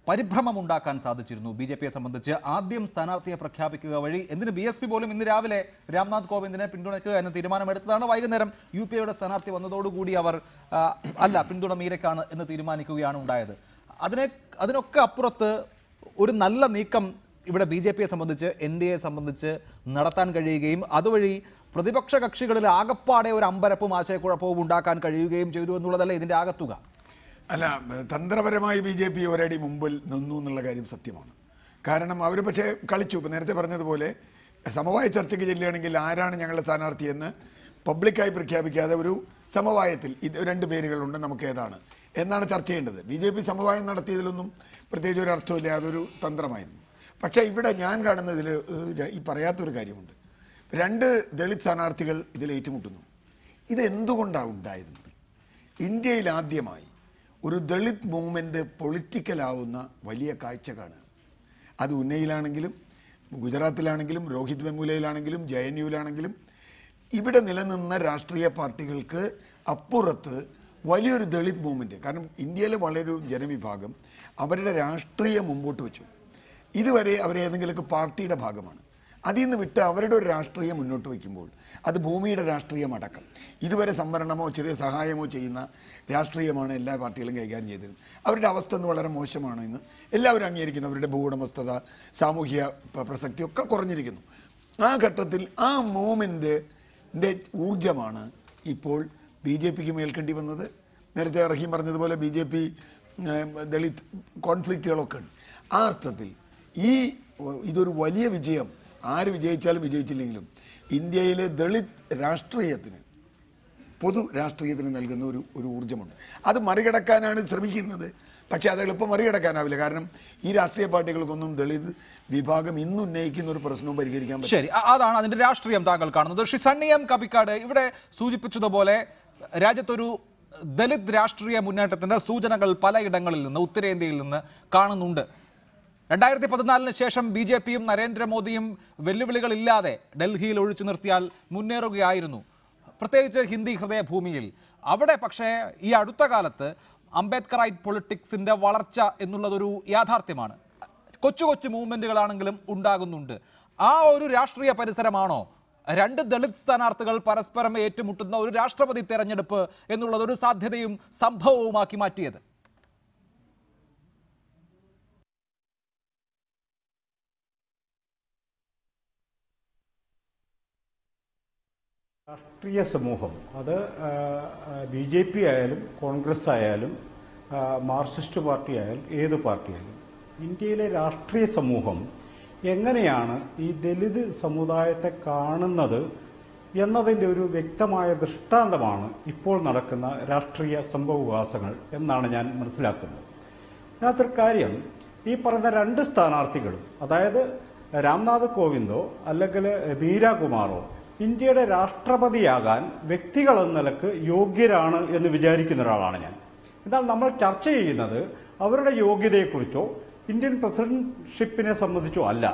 പരിഭ്രമം ഉണ്ടാക്കാൻ സാധിച്ചിരുന്നു. BJPയെ സംബന്ധിച്ച് ആദ്യം സ്ഥാനാർത്ഥിയെ പ്രഖ്യാപിക്കുക വഴി, എന്തിന് BSP പോലും ഇന്ന് രാവിലെ രാംനാഥ് കോവിന്ദിനെ പിന്തുണയ്ക്കുക എന്ന തീരുമാനമെടുത്തതാണ്. വൈകുന്നേരം UPAയുടെ സ്ഥാനാർത്ഥി വന്നതോടുകൂടി അവർ അല്ല, പിന്തുണ മീരയ്ക്കാണ് എന്ന് തീരുമാനിക്കുകയാണ് ഉണ്ടായത്. അതിനൊക്കെ അപ്പുറത്ത് ഒരു നല്ല നീക്കം ഇവിടെ BJPയെ സംബന്ധിച്ച്, NDAയെ സംബന്ധിച്ച് നടത്താൻ കഴിയുകയും അതുവഴി പ്രതിപക്ഷ കക്ഷികളിൽ ആകപ്പാടെ ഒരു അമ്പരപ്പും ആശയക്കുഴപ്പവും ഉണ്ടാക്കാൻ കഴിയുകയും ചെയ്തു എന്നുള്ളതല്ല ഇതിൻ്റെ ആകത്തുക. അല്ല, തന്ത്രപരമായി BJP ഒരടി മുമ്പിൽ നിന്നു എന്നുള്ള കാര്യം സത്യമാണ്. കാരണം അവർ പക്ഷേ കളിച്ചു. ഇപ്പം നേരത്തെ പറഞ്ഞതുപോലെ സമവായ ചർച്ചയ്ക്ക് ചെല്ലുകയാണെങ്കിൽ ആരാണ് ഞങ്ങളുടെ സ്ഥാനാർത്ഥി എന്ന് പബ്ലിക്കായി പ്രഖ്യാപിക്കാതെ ഒരു സമവായത്തിൽ ഇത് രണ്ട് പേരുകളുണ്ട്, നമുക്ക് ഏതാണ് എന്നാണ് ചർച്ച ചെയ്യേണ്ടത്. BJP സമവായം നടത്തിയതിലൊന്നും പ്രത്യേകിച്ച് ഒരു അർത്ഥമില്ല, അതൊരു തന്ത്രമായിരുന്നു. പക്ഷേ ഇവിടെ ഞാൻ കാണുന്നതിൽ ഈ പറയാത്തൊരു കാര്യമുണ്ട്. രണ്ട് ദളിത് സ്ഥാനാർത്ഥികൾ ഇതിൽ ഏറ്റുമുട്ടുന്നു. ഇതെന്തുകൊണ്ടാണ് ഉണ്ടായിരുന്നത്? ഇന്ത്യയിൽ ആദ്യമായി ഒരു ദളിത് മൂവ്മെൻറ്റ് പൊളിറ്റിക്കലാവുന്ന വലിയ കാഴ്ച കാണുക. അത് ഉന്നയിലാണെങ്കിലും ഗുജറാത്തിലാണെങ്കിലും രോഹിത് വെമുലയിലാണെങ്കിലും JNUവിലാണെങ്കിലും ഇവിടെ നിലനിന്ന രാഷ്ട്രീയ പാർട്ടികൾക്ക് അപ്പുറത്ത് വലിയൊരു ദളിത് മൂവ്മെൻറ്റ്. കാരണം ഇന്ത്യയിലെ വളരെ ജനവിഭാഗം അവരുടെ രാഷ്ട്രീയം മുമ്പോട്ട് വെച്ചു. ഇതുവരെ അവരേതെങ്കിലുമൊക്കെ പാർട്ടിയുടെ ഭാഗമാണ്. അതിൽ നിന്ന് വിട്ട് അവരുടെ ഒരു രാഷ്ട്രീയം മുന്നോട്ട് വയ്ക്കുമ്പോൾ അത് ഭൂമിയുടെ രാഷ്ട്രീയം അടക്കം ഇതുവരെ സംവരണമോ ചെറിയ സഹായമോ ചെയ്യുന്ന രാഷ്ട്രീയമാണ് എല്ലാ പാർട്ടികളും കൈകാര്യം ചെയ്തത്. അവരുടെ അവസ്ഥ എന്ന് വളരെ മോശമാണ് എന്ന് എല്ലാവരും അംഗീകരിക്കുന്നു. അവരുടെ ഭൂവുടമസ്ഥത, സാമൂഹ്യ പ്രസക്തിയൊക്കെ കുറഞ്ഞിരിക്കുന്നു. ആ ഘട്ടത്തിൽ ആ മൂവ്മെൻറ്റിൻ്റെ ഊർജ്ജമാണ് ഇപ്പോൾ BJPക്ക് മേൽക്കേണ്ടി വന്നത്. നേരത്തെ റഹീം പറഞ്ഞതുപോലെ BJP ദളിത് കോൺഫ്ലിക്റ്റുകളൊക്കെ ഉണ്ട്. ആ അർത്ഥത്തിൽ ഇതൊരു വലിയ വിജയം. ആര് വിജയിച്ചാലും വിജയിച്ചില്ലെങ്കിലും ഇന്ത്യയിലെ ദളിത് രാഷ്ട്രീയത്തിന്, പൊതു രാഷ്ട്രീയത്തിന് നൽകുന്ന ഒരു ഊർജ്ജമുണ്ട്. അത് മറികടക്കാനാണ് ശ്രമിക്കുന്നത്. പക്ഷേ അത് എളുപ്പം മറികടക്കാനാവില്ല. കാരണം ഈ രാഷ്ട്രീയ പാർട്ടികൾക്കൊന്നും ദളിത് വിഭാഗം ഇന്ന് ഉന്നയിക്കുന്ന ഒരു പ്രശ്നവും പരിഹരിക്കാൻ പറ്റും. ശരി, അതാണ് അതിന്റെ രാഷ്ട്രീയം താങ്കൾ കാണുന്നത്. ശ്രീ സണ്ണി എം കബിക്കാട് ഇവിടെ സൂചിപ്പിച്ചതുപോലെ രാജ്യത്തൊരു ദളിത് രാഷ്ട്രീയ മുന്നേറ്റത്തിന്റെ സൂചനകൾ പലയിടങ്ങളിൽ നിന്ന്, ഉത്തരേന്ത്യയിൽ നിന്ന് കാണുന്നുണ്ട്. 2014 ശേഷം BJPയും നരേന്ദ്രമോദിയും വെല്ലുവിളികളില്ലാതെ ഡൽഹിയിൽ ഒഴിച്ചു നിർത്തിയാൽ മുന്നേറുകയായിരുന്നു, പ്രത്യേകിച്ച് ഹിന്ദി ഹൃദയഭൂമിയിൽ. അവിടെ പക്ഷേ ഈ അടുത്ത കാലത്ത് അംബേദ്കറൈറ്റ് പൊളിറ്റിക്സിൻ്റെ വളർച്ച എന്നുള്ളതൊരു യാഥാർത്ഥ്യമാണ്. കൊച്ചു കൊച്ചു മൂവ്മെൻറ്റുകളാണെങ്കിലും ഉണ്ടാകുന്നുണ്ട്. ആ ഒരു രാഷ്ട്രീയ പരിസരമാണോ രണ്ട് ദളിത് സ്ഥാനാർത്ഥികൾ പരസ്പരം ഏറ്റുമുട്ടുന്ന ഒരു രാഷ്ട്രപതി തെരഞ്ഞെടുപ്പ് എന്നുള്ളതൊരു സാധ്യതയും സംഭവവുമാക്കി മാറ്റിയത്? രാഷ്ട്രീയ സമൂഹം, അത് BJP ആയാലും കോൺഗ്രസ് ആയാലും മാർക്സിസ്റ്റ് പാർട്ടി ആയാലും ഏത് പാർട്ടിയായാലും, ഇന്ത്യയിലെ രാഷ്ട്രീയ സമൂഹം എങ്ങനെയാണ് ഈ ദലിത് സമുദായത്തെ കാണുന്നത് എന്നതിൻ്റെ ഒരു വ്യക്തമായ ദൃഷ്ടാന്തമാണ് ഇപ്പോൾ നടക്കുന്ന രാഷ്ട്രീയ സംഭവവികാസങ്ങൾ എന്നാണ് ഞാൻ മനസ്സിലാക്കുന്നത്. അതിനകത്തൊരു കാര്യം, ഈ പറയുന്ന രണ്ട് സ്ഥാനാർത്ഥികളും, അതായത് രാംനാഥ് കോവിന്ദോ അല്ലെങ്കിൽ മീരാകുമാറോ ഇന്ത്യയുടെ രാഷ്ട്രപതിയാകാൻ വ്യക്തികളെന്ന നിലക്ക് യോഗ്യരാണ് എന്ന് വിചാരിക്കുന്ന ഒരാളാണ് ഞാൻ. എന്നാൽ നമ്മൾ ചർച്ച ചെയ്യുന്നത് അവരുടെ യോഗ്യതയെക്കുറിച്ചോ ഇന്ത്യൻ പ്രസിഡന്റ്ഷിപ്പിനെ സംബന്ധിച്ചോ അല്ല,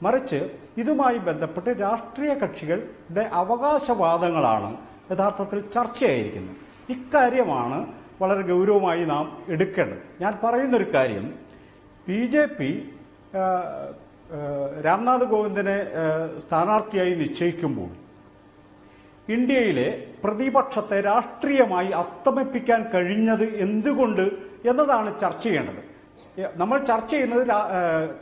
മറിച്ച് ഇതുമായി ബന്ധപ്പെട്ട് രാഷ്ട്രീയ കക്ഷികളുടെ അവകാശവാദങ്ങളാണ് യഥാർത്ഥത്തിൽ ചർച്ചയായിരിക്കുന്നത്. ഇക്കാര്യമാണ് വളരെ ഗൗരവമായി നാം എടുക്കേണ്ടത്. ഞാൻ പറയുന്നൊരു കാര്യം, BJP രാംനാഥ് കോവിന്ദിനെ സ്ഥാനാർത്ഥിയായി നിശ്ചയിക്കുമ്പോൾ ഇന്ത്യയിലെ പ്രതിപക്ഷത്തെ രാഷ്ട്രീയമായി അസ്തമിപ്പിക്കാൻ കഴിഞ്ഞത് എന്തുകൊണ്ട് എന്നതാണ് ചർച്ച ചെയ്യേണ്ടത്. നമ്മൾ ചർച്ച ചെയ്യുന്നത്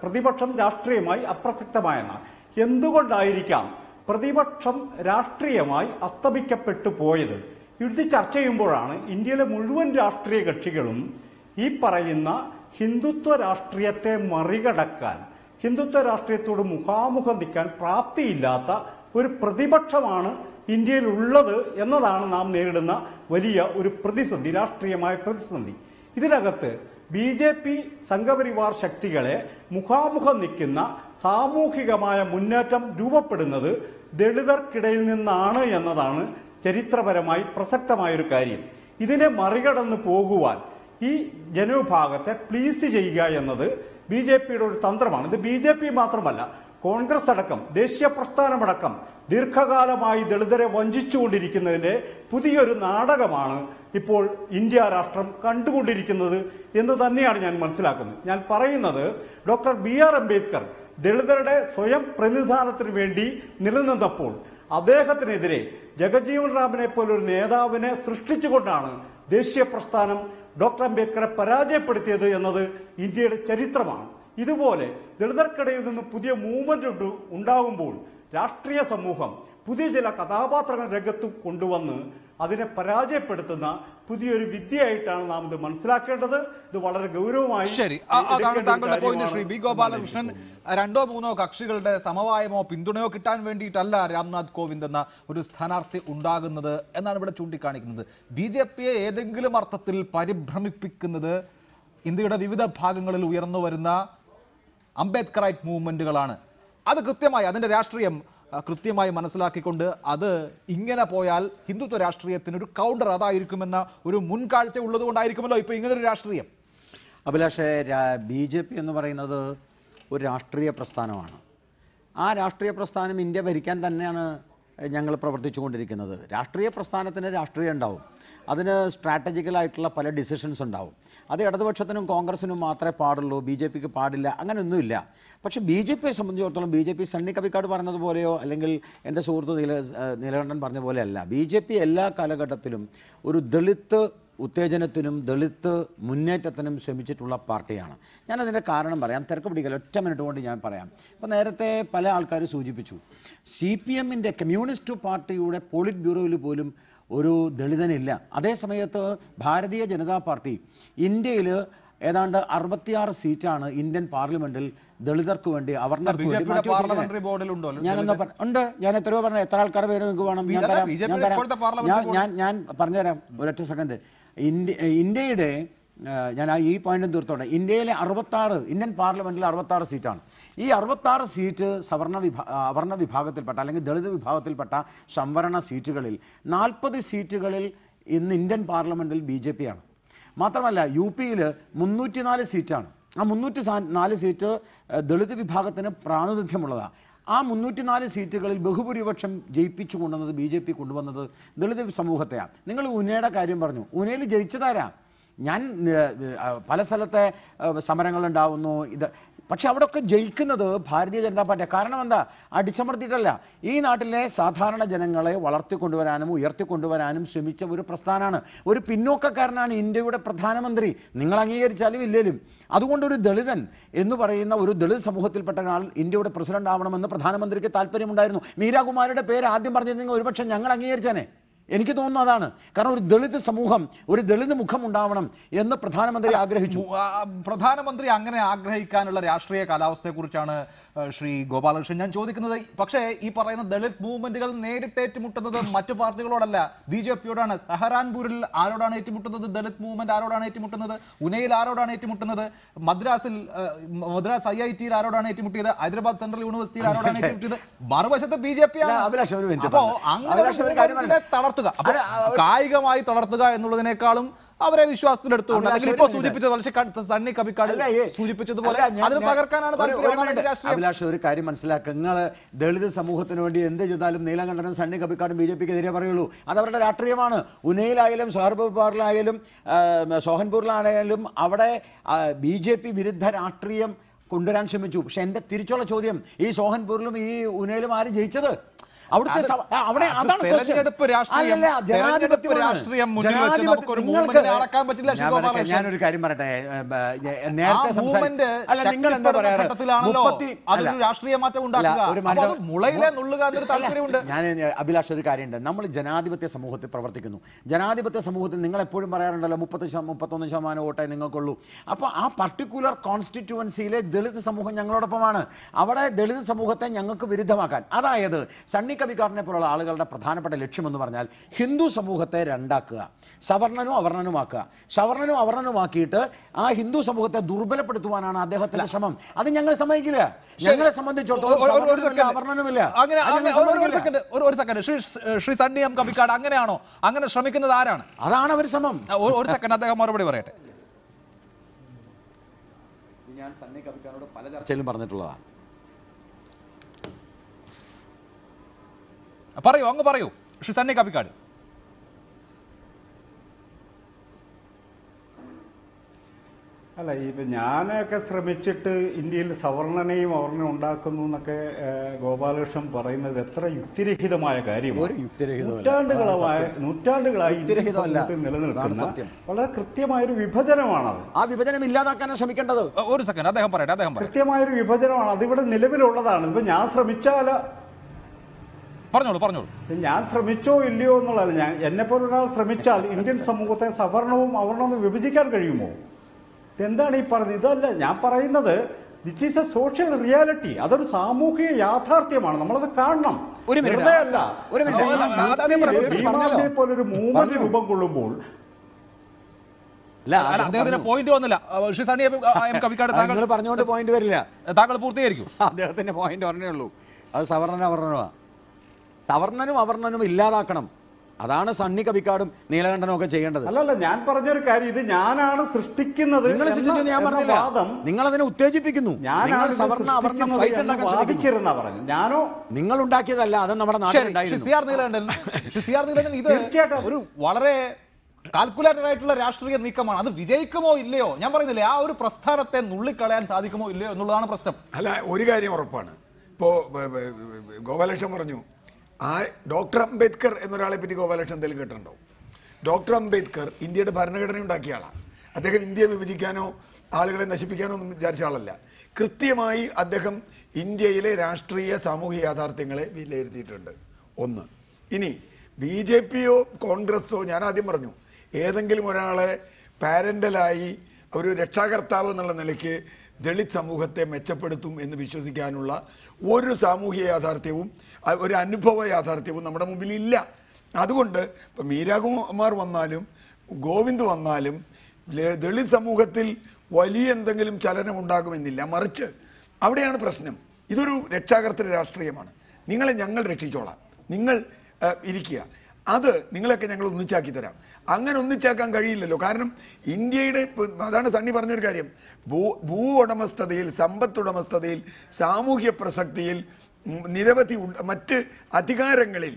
പ്രതിപക്ഷം രാഷ്ട്രീയമായി അപ്രസക്തമായെന്നാണ്. എന്തുകൊണ്ടായിരിക്കാം പ്രതിപക്ഷം രാഷ്ട്രീയമായി അസ്തമിക്കപ്പെട്ടു പോയത്? ഇത് ചർച്ച ചെയ്യുമ്പോഴാണ് ഇന്ത്യയിലെ മുഴുവൻ രാഷ്ട്രീയ കക്ഷികളും ഈ പറയുന്ന ഹിന്ദുത്വ രാഷ്ട്രീയത്തെ മറികടക്കാൻ, ഹിന്ദുത്വ രാഷ്ട്രീയത്തോട് മുഖാമുഖം നിൽക്കാൻ പ്രാപ്തിയില്ലാത്ത ഒരു പ്രതിപക്ഷമാണ് ഇന്ത്യയിൽ ഉള്ളത് എന്നതാണ് നാം നേരിടുന്ന വലിയ ഒരു പ്രതിസന്ധി, രാഷ്ട്രീയമായ പ്രതിസന്ധി. ഇതിനകത്ത് BJP സംഘപരിവാർ ശക്തികളെ മുഖാമുഖം നിൽക്കുന്ന സാമൂഹികമായ മുന്നേറ്റം രൂപപ്പെടുന്നത് ദളിതർക്കിടയിൽ നിന്നാണ് എന്നതാണ് ചരിത്രപരമായി പ്രസക്തമായൊരു കാര്യം. ഇതിനെ മറികടന്ന് പോകുവാൻ ഈ ജനവിഭാഗത്തെ പ്ലീസ് ചെയ്യുക എന്നത് BJPയുടെ ഒരു തന്ത്രമാണ്. ഇത് BJP മാത്രമല്ല, കോൺഗ്രസ് അടക്കം, ദേശീയ പ്രസ്ഥാനമടക്കം ദീർഘകാലമായി ദളിതരെ വഞ്ചിച്ചുകൊണ്ടിരിക്കുന്നതിൻ്റെ പുതിയൊരു നാടകമാണ് ഇപ്പോൾ ഇന്ത്യ രാഷ്ട്രം കണ്ടുകൊണ്ടിരിക്കുന്നത് എന്ന് തന്നെയാണ് ഞാൻ മനസ്സിലാക്കുന്നത്. ഞാൻ പറയുന്നത് ഡോക്ടർ BR അംബേദ്കർ ദളിതരുടെ സ്വയം പ്രതിനിധാനത്തിന് വേണ്ടി നിലനിന്നപ്പോൾ അദ്ദേഹത്തിനെതിരെ ജഗജീവൻ റാമിനെ പോലൊരു നേതാവിനെ സൃഷ്ടിച്ചുകൊണ്ടാണ് ദേശീയ പ്രസ്ഥാനം ഡോക്ടർ അംബേദ്കറെ പരാജയപ്പെടുത്തിയത് എന്നത് ഇന്ത്യയുടെ ചരിത്രമാണ്. ഇതുപോലെ ദളിതർക്കിടയിൽ നിന്ന് പുതിയ മൂവ്മെന്റ് ഉണ്ടാകുമ്പോൾ രാഷ്ട്രീയ സമൂഹം പുതിയ ചില കഥാപാത്രങ്ങൾ രംഗത്ത് കൊണ്ടുവന്ന് അതിനെ പരാജയപ്പെടുത്തുന്ന പുതിയൊരു വിദ്യയായിട്ടാണ് നാം ഇത് മനസ്സിലാക്കേണ്ടത്. ഇത് വളരെ ഗൗരവമായി. ശരി, അതാണ് താങ്കളുടെ പോയിന്റ് ശ്രീ B. ഗോപാലകൃഷ്ണൻ. 2-3 കക്ഷികളുടെ സമവായമോ പിന്തുണയോ കിട്ടാൻ വേണ്ടിയിട്ടല്ല രാംനാഥ് കോവിന്ദ് എന്ന ഒരു സ്ഥാനാർത്ഥി ഉണ്ടാകുന്നത് എന്നാണ് ഇവിടെ ചൂണ്ടിക്കാണിക്കുന്നത്. BJPയെ ഏതെങ്കിലും അർത്ഥത്തിൽ പരിഭ്രമിപ്പിക്കുന്നത് ഇന്ത്യയുടെ വിവിധ ഭാഗങ്ങളിൽ ഉയർന്നു വരുന്ന അംബേദ്കറൈറ്റ് മൂവ്മെന്റുകളാണ്. അത് കൃത്യമായി അതിൻ്റെ രാഷ്ട്രീയം കൃത്യമായി മനസ്സിലാക്കിക്കൊണ്ട് അത് ഇങ്ങനെ പോയാൽ ഹിന്ദുത്വ രാഷ്ട്രീയത്തിന് ഒരു കൗണ്ടർ അതായിരിക്കുമെന്ന ഒരു മുൻകാഴ്ച ഉള്ളതുകൊണ്ടായിരിക്കുമല്ലോ ഇപ്പോൾ ഇങ്ങനൊരു രാഷ്ട്രീയം. അഭിലാഷേ, BJP എന്ന് പറയുന്നത് ഒരു രാഷ്ട്രീയ പ്രസ്ഥാനമാണ്. ആ രാഷ്ട്രീയ പ്രസ്ഥാനം ഇന്ത്യ ഭരിക്കാൻ തന്നെയാണ് ഞങ്ങൾ പ്രവർത്തിച്ചുകൊണ്ടിരിക്കുന്നത്. രാഷ്ട്രീയ പ്രസ്ഥാനത്തിന് രാഷ്ട്രീയം ഉണ്ടാവും, അതിന് സ്ട്രാറ്റജിക്കലായിട്ടുള്ള പല ഡിസിഷൻസ് ഉണ്ടാവും. അത് ഇടതുപക്ഷത്തിനും കോൺഗ്രസിനും മാത്രമേ പാടുള്ളൂ, BJPക്ക് പാടില്ല, അങ്ങനെയൊന്നുമില്ല. പക്ഷേ BJPയെ സംബന്ധിച്ചിടത്തോളം BJP സണ്ണി കബിക്കാട് പറഞ്ഞതുപോലെയോ അല്ലെങ്കിൽ എൻ്റെ സുഹൃത്ത് നീലകണ്ഠൻ പറഞ്ഞ പോലെയല്ല. BJP എല്ലാ കാലഘട്ടത്തിലും ഒരു ദളിത് ഉത്തേജനത്തിനും ദളിത് മുന്നേറ്റത്തിനും ശ്രമിച്ചിട്ടുള്ള പാർട്ടിയാണ്. ഞാനതിൻ്റെ കാരണം പറയാം, തിരക്ക് പിടിക്കൽ 1 മിനിറ്റ് കൊണ്ട് ഞാൻ പറയാം. ഇപ്പോൾ നേരത്തെ പല ആൾക്കാർ സൂചിപ്പിച്ചു, CPMൻ്റെ കമ്മ്യൂണിസ്റ്റ് പാർട്ടിയുടെ പോളിറ്റ് ബ്യൂറോയിൽ പോലും ഒരു ദളിതനില്ല. അതേസമയത്ത് ഭാരതീയ ജനതാ പാർട്ടി ഇന്ത്യയിൽ ഏതാണ്ട് 66 സീറ്റാണ് ഇന്ത്യൻ പാർലമെന്റിൽ ദളിതർക്ക് വേണ്ടി അവർണർക്ക് വേണ്ടി ഉണ്ട്. ഞാൻ എത്രയോ പറഞ്ഞു, എത്ര ആൾക്കാരുടെ പേര് നിങ്ങൾക്ക് വേണം ഞാൻ പറഞ്ഞുതരാം. ഒരൊറ്റ സെക്കൻഡ്. ഇന്ത്യയുടെ ഞാൻ ഈ പോയിന്റും തീർത്തോട്ടെ. ഇന്ത്യയിലെ 66 ഇന്ത്യൻ പാർലമെന്റിൽ 66 സീറ്റാണ്. ഈ 66 സീറ്റ് അവർണ വിഭാഗത്തിൽപ്പെട്ട അല്ലെങ്കിൽ ദളിത് വിഭാഗത്തിൽപ്പെട്ട സംവരണ സീറ്റുകളിൽ 40 സീറ്റുകളിൽ ഇന്ന് ഇന്ത്യൻ പാർലമെന്റിൽ BJP ആണ്. മാത്രമല്ല UPയിൽ 304 സീറ്റാണ്. ആ 304 സീറ്റ് ദളിത് വിഭാഗത്തിന് പ്രാതിനിധ്യമുള്ളതാണ്. ആ 304 സീറ്റുകളിൽ ബഹുഭൂരിപക്ഷം ജയിപ്പിച്ചു കൊണ്ടുവന്നത് BJP കൊണ്ടുവന്നത് ദളിത് സമൂഹത്തെയാണ്. നിങ്ങൾ ഉനയുടെ കാര്യം പറഞ്ഞു, ഉനയിൽ ജയിച്ചതാരാ? ഞാൻ പല സ്ഥലത്തെ സമരങ്ങളുണ്ടാവുന്നു, ഇത് പക്ഷെ അവിടെയൊക്കെ ജയിക്കുന്നത് ഭാരതീയ ജനതാ പാർട്ടിയാണ്. കാരണം എന്താ? അടിച്ചമർത്തിയിട്ടല്ല, ഈ നാട്ടിലെ സാധാരണ ജനങ്ങളെ വളർത്തിക്കൊണ്ടുവരാനും ഉയർത്തിക്കൊണ്ടുവരാനും ശ്രമിച്ച ഒരു പ്രസ്ഥാനമാണ്. ഒരു പിന്നോക്കക്കാരനാണ് ഇന്ത്യയുടെ പ്രധാനമന്ത്രി, നിങ്ങൾ അംഗീകരിച്ചാലും ഇല്ലേലും. അതുകൊണ്ടൊരു ദളിതൻ എന്ന് പറയുന്ന ഒരു ദളിത് സമൂഹത്തിൽപ്പെട്ട ഒരാൾ ഇന്ത്യയുടെ പ്രസിഡന്റ് ആവണമെന്ന് പ്രധാനമന്ത്രിക്ക് താല്പര്യമുണ്ടായിരുന്നു. മീരാകുമാരിയുടെ പേര് ആദ്യം പറഞ്ഞിരുന്നെങ്കിൽ ഒരുപക്ഷെ ഞങ്ങൾ അംഗീകരിച്ചാനേ. എനിക്ക് തോന്നുന്നു അതാണ്. കാരണം ഒരു ദളിത് സമൂഹം, ഒരു ദളിത് മുഖം ഉണ്ടാവണം എന്ന് പ്രധാനമന്ത്രി ആഗ്രഹിച്ചു. പ്രധാനമന്ത്രി അങ്ങനെ ആഗ്രഹിക്കാനുള്ള രാഷ്ട്രീയ കാലാവസ്ഥയെക്കുറിച്ചാണ് ശ്രീ ഗോപാലകൃഷ്ണൻ ഞാൻ ചോദിക്കുന്നത്. പക്ഷേ ഈ പറയുന്ന ദളിത് മൂവ്മെന്റുകൾ നേരിട്ട് ഏറ്റുമുട്ടുന്നത് മറ്റു പാർട്ടികളോടല്ല, BJP-യോടാണ്. സഹറാൻപൂരിൽ ആരോടാണ് ഏറ്റുമുട്ടുന്നത്? ദളിത് മൂവ്മെന്റ് ആരോടാണ് ഏറ്റുമുട്ടുന്നത്? ഉനയിൽ ആരോടാണ് ഏറ്റുമുട്ടുന്നത്? മദ്രാസ് IIT-യിൽ ആരോടാണ് ഏറ്റുമുട്ടിയത്? ഹൈദരാബാദ് സെൻട്രൽ യൂണിവേഴ്സിറ്റിയിൽ ആരോടാണ് ഏറ്റുമുട്ടിയത്? മറുവശത്ത് BJP-യാണ്. അപ്പോ അങ്ങനെ തളർത്തുക, കായികമായി തളർത്തുക എന്നുള്ളതിനേക്കാളും അവരെ വിശ്വാസത്തിലെടുത്തുകൊണ്ട്, അല്ലെങ്കിൽ ഇപ്പോൾ സൂചിപ്പിച്ചത് സണ്ണി കബിക്കാട് സൂചിപ്പിച്ചതുപോലെ അതിന് തകർക്കാനാണ് അഭിലാഷ്. ഒരു കാര്യം മനസ്സിലാക്കുക, നിങ്ങൾ ദളിത് സമൂഹത്തിന് വേണ്ടി എന്ത് ചെയ്താലും നീലകണ്ഠനും സണ്ണി കബിക്കാടും BJP-ക്ക് എതിരെ പറയുള്ളൂ. അത് അവരുടെ രാഷ്ട്രീയമാണ്. ഉനയിലായാലും സോഹൻപൂരിലായാലും അവിടെ BJP വിരുദ്ധ രാഷ്ട്രീയം കൊണ്ടുവരാൻ ശ്രമിച്ചു. പക്ഷെ എൻ്റെ തിരിച്ചുള്ള ചോദ്യം, ഈ സോഹൻപൂരിലും ഈ ഉനയിലും ആര് ജയിച്ചത്? ഞാനൊരു കാര്യം പറയട്ടെ, നേരത്തെ നിങ്ങൾ എന്താ പറയാറ്, ഞാൻ അഭിലാഷ് ഒരു കാര്യമുണ്ട്, നമ്മൾ ജനാധിപത്യ സമൂഹത്തിൽ പ്രവർത്തിക്കുന്നു. ജനാധിപത്യ സമൂഹത്തിൽ നിങ്ങൾ എപ്പോഴും പറയാറുണ്ടല്ലോ 31% വോട്ടേ നിങ്ങൾക്കുള്ളൂ. അപ്പോൾ ആ പർട്ടിക്കുലർ കോൺസ്റ്റിറ്റ്യുവൻസിയിലെ ദളിത് സമൂഹം ഞങ്ങളോടൊപ്പമാണ്. അവിടെ ദളിത് സമൂഹത്തെ ഞങ്ങൾക്ക് വിരുദ്ധമാക്കാൻ, അതായത് സണ്ണി കബിക്കാടിനെ പോലുള്ള ആളുകളുടെ പ്രധാനപ്പെട്ട ലക്ഷ്യമെന്ന് പറഞ്ഞാൽ ഹിന്ദു സമൂഹത്തെ രണ്ടാക്കുക, സവർണനും അവർണനുമാക്കുക. സവർണനും അവർണനുമാക്കിയിട്ട് ആ ഹിന്ദു സമൂഹത്തെ ദുർബലപ്പെടുത്തുവാനാണ് അദ്ദേഹത്തിന്റെ ശ്രമം. അത് ഞങ്ങൾ സമ്മതിക്കില്ല. ഞങ്ങളെ സംബന്ധിച്ചിടത്തോളം അവർണനുമില്ല. ഒരു സെക്കൻഡ്, ശ്രീ സണ്ണി എം കബിക്കാട് അങ്ങനെയാണോ? അങ്ങനെ ശ്രമിക്കുന്നത് ആരാണ്? അതാണ് അവർ ശ്രമം. ഒരു സെക്കൻഡ്, അദ്ദേഹം മറുപടി പറയട്ടെ. ഞാൻ സണ്ണി കബിക്കാടോട് പല ചർച്ചയിലും പറഞ്ഞിട്ടുള്ളതാണ്. പറയൂ, അങ്ങ് പറയൂ ശ്രീ സണ്ണി കബിക്കാട്. അല്ല, ഇപ്പം ഞാനൊക്കെ ശ്രമിച്ചിട്ട് ഇന്ത്യയിൽ സവർണനെയും അവർണനും ഉണ്ടാക്കുന്നു എന്നൊക്കെ ഗോപാലകൃഷ്ണൻ പറയുന്നത് എത്ര യുക്തിരഹിതമായ കാര്യമാണ്. നൂറ്റാണ്ടുകളായി നിലനിൽക്കുന്ന വളരെ കൃത്യമായൊരു വിഭജനമാണത്. ആ വിഭജനം ഇല്ലാതാക്കാനാണ് ശ്രമിക്കേണ്ടത്. ഒരു സെക്കൻഡ്, അദ്ദേഹം പറയട്ടെ. കൃത്യമായൊരു വിഭജനമാണ്, അതിവിടെ നിലവിലുള്ളതാണ്. ഇപ്പം ഞാൻ ശ്രമിച്ചാൽ പറഞ്ഞോളൂ. ഞാൻ ശ്രമിച്ചോ ഇല്ലയോ എന്നുള്ളതല്ല, എന്നെപ്പോലെ ഒരാൾ ശ്രമിച്ചാൽ ഇന്ത്യൻ സമൂഹത്തെ സവർണവും അവർണവും വിഭജിക്കാൻ കഴിയുമോ? എന്താണ് ഈ പറഞ്ഞത്? ഇതല്ല ഞാൻ പറയുന്നത്. ദിറ്റ് ഈസ് എ സോഷ്യൽ റിയാലിറ്റി. അതൊരു സാമൂഹിക യാഥാർത്ഥ്യമാണ്. നമ്മളത് കാണണം. പോലൊരു മൂവ്മെന്റ് രൂപം കൊള്ളുമ്പോൾ പോയിന്റ് വന്നില്ല. താങ്കൾ പറഞ്ഞുകൊണ്ട് പോയിന്റ് വരില്ല. താങ്കൾ പൂർത്തീകരിക്കും. അദ്ദേഹത്തിന്റെ പോയിന്റ് പറഞ്ഞേ ഉള്ളൂ. അത് സവർണനും അവർണനും ഇല്ലാതാക്കണം. അതാണ് സണ്ണി കബിക്കാടും നീലകണ്ഠനും ഒക്കെ ചെയ്യേണ്ടത്. അല്ലല്ല, ഞാൻ പറഞ്ഞൊരു കാര്യം, ഇത് ഞാനാണ് സൃഷ്ടിക്കുന്നത്. നിങ്ങൾ അതിനെ ഉത്തേജിപ്പിക്കുന്നു. ഞാനോ നിങ്ങൾ ഉണ്ടാക്കിയതല്ല, അത് നമ്മുടെ നാട്ടിലുണ്ടായിരുന്നു. ഇത് ഒരു വളരെ കാൽക്കുലേറ്റഡ് ആയിട്ടുള്ള രാഷ്ട്രീയ നീക്കമാണ്. അത് വിജയിക്കുമോ ഇല്ലയോ, ഞാൻ പറയുന്നില്ലേ, ആ ഒരു പ്രസ്ഥാനത്തെ നുള്ളിക്കളയാൻ സാധിക്കുമോ ഇല്ലയോ എന്നുള്ളതാണ് പ്രശ്നം. അല്ല, ഒരു കാര്യം ഉറപ്പാണ്. ഇപ്പോൾ ഗോപാലകൃഷ്ണൻ പറഞ്ഞു, ആ ഡോക്ടർ അംബേദ്കർ എന്നൊരാളെ പറ്റി ഗോപാലകൃഷ്ണൻ എന്തെങ്കിലും കേട്ടിട്ടുണ്ടോ? ഡോക്ടർ അംബേദ്കർ ഇന്ത്യയുടെ ഭരണഘടന ഉണ്ടാക്കിയ ആളാണ്. അദ്ദേഹം ഇന്ത്യയെ വിഭജിക്കാനോ ആളുകളെ നശിപ്പിക്കാനോ ഒന്നും വിചാരിച്ച ആളല്ല. കൃത്യമായി അദ്ദേഹം ഇന്ത്യയിലെ രാഷ്ട്രീയ സാമൂഹിക യാഥാർത്ഥ്യങ്ങളെ വിലയിരുത്തിയിട്ടുണ്ട്. ഒന്ന്. ഇനി BJP-യോ കോൺഗ്രസ്സോ, ഞാൻ ആദ്യം പറഞ്ഞു, ഏതെങ്കിലും ഒരാളെ പാരൻ്റലായി ഒരു രക്ഷാകർത്താവ് എന്നുള്ള നിലയ്ക്ക് ദളിത് സമൂഹത്തെ മെച്ചപ്പെടുത്തും എന്ന് വിശ്വസിക്കാനുള്ള ഒരു സാമൂഹിക യാഥാർത്ഥ്യവും ഒരു അനുഭവ യാഥാർത്ഥ്യവും നമ്മുടെ മുമ്പിൽ ഇല്ല. അതുകൊണ്ട് ഇപ്പം മീരാകുമാർ വന്നാലും ഗോവിന്ദ് വന്നാലും ദളിത് സമൂഹത്തിൽ വലിയ എന്തെങ്കിലും ചലനം ഉണ്ടാകുമെന്നില്ല. മറിച്ച് അവിടെയാണ് പ്രശ്നം. ഇതൊരു രക്ഷാകർത്തൃ രാഷ്ട്രീയമാണ്. നിങ്ങളെ ഞങ്ങൾ രക്ഷിച്ചോളാം, നിങ്ങൾ ഇരിക്കുക, അത് നിങ്ങളൊക്കെ ഞങ്ങൾ ഒന്നിച്ചാക്കി തരാം. അങ്ങനെ ഒന്നിച്ചാക്കാൻ കഴിയില്ലല്ലോ. കാരണം ഇന്ത്യയുടെ, അതാണ് സണ്ണി പറഞ്ഞൊരു കാര്യം, ഭൂ ഉടമസ്ഥതയിൽ, സമ്പത്തുടമസ്ഥതയിൽ, സാമൂഹ്യ പ്രസക്തിയിൽ, നിരവധി മറ്റ് അധികാരങ്ങളിൽ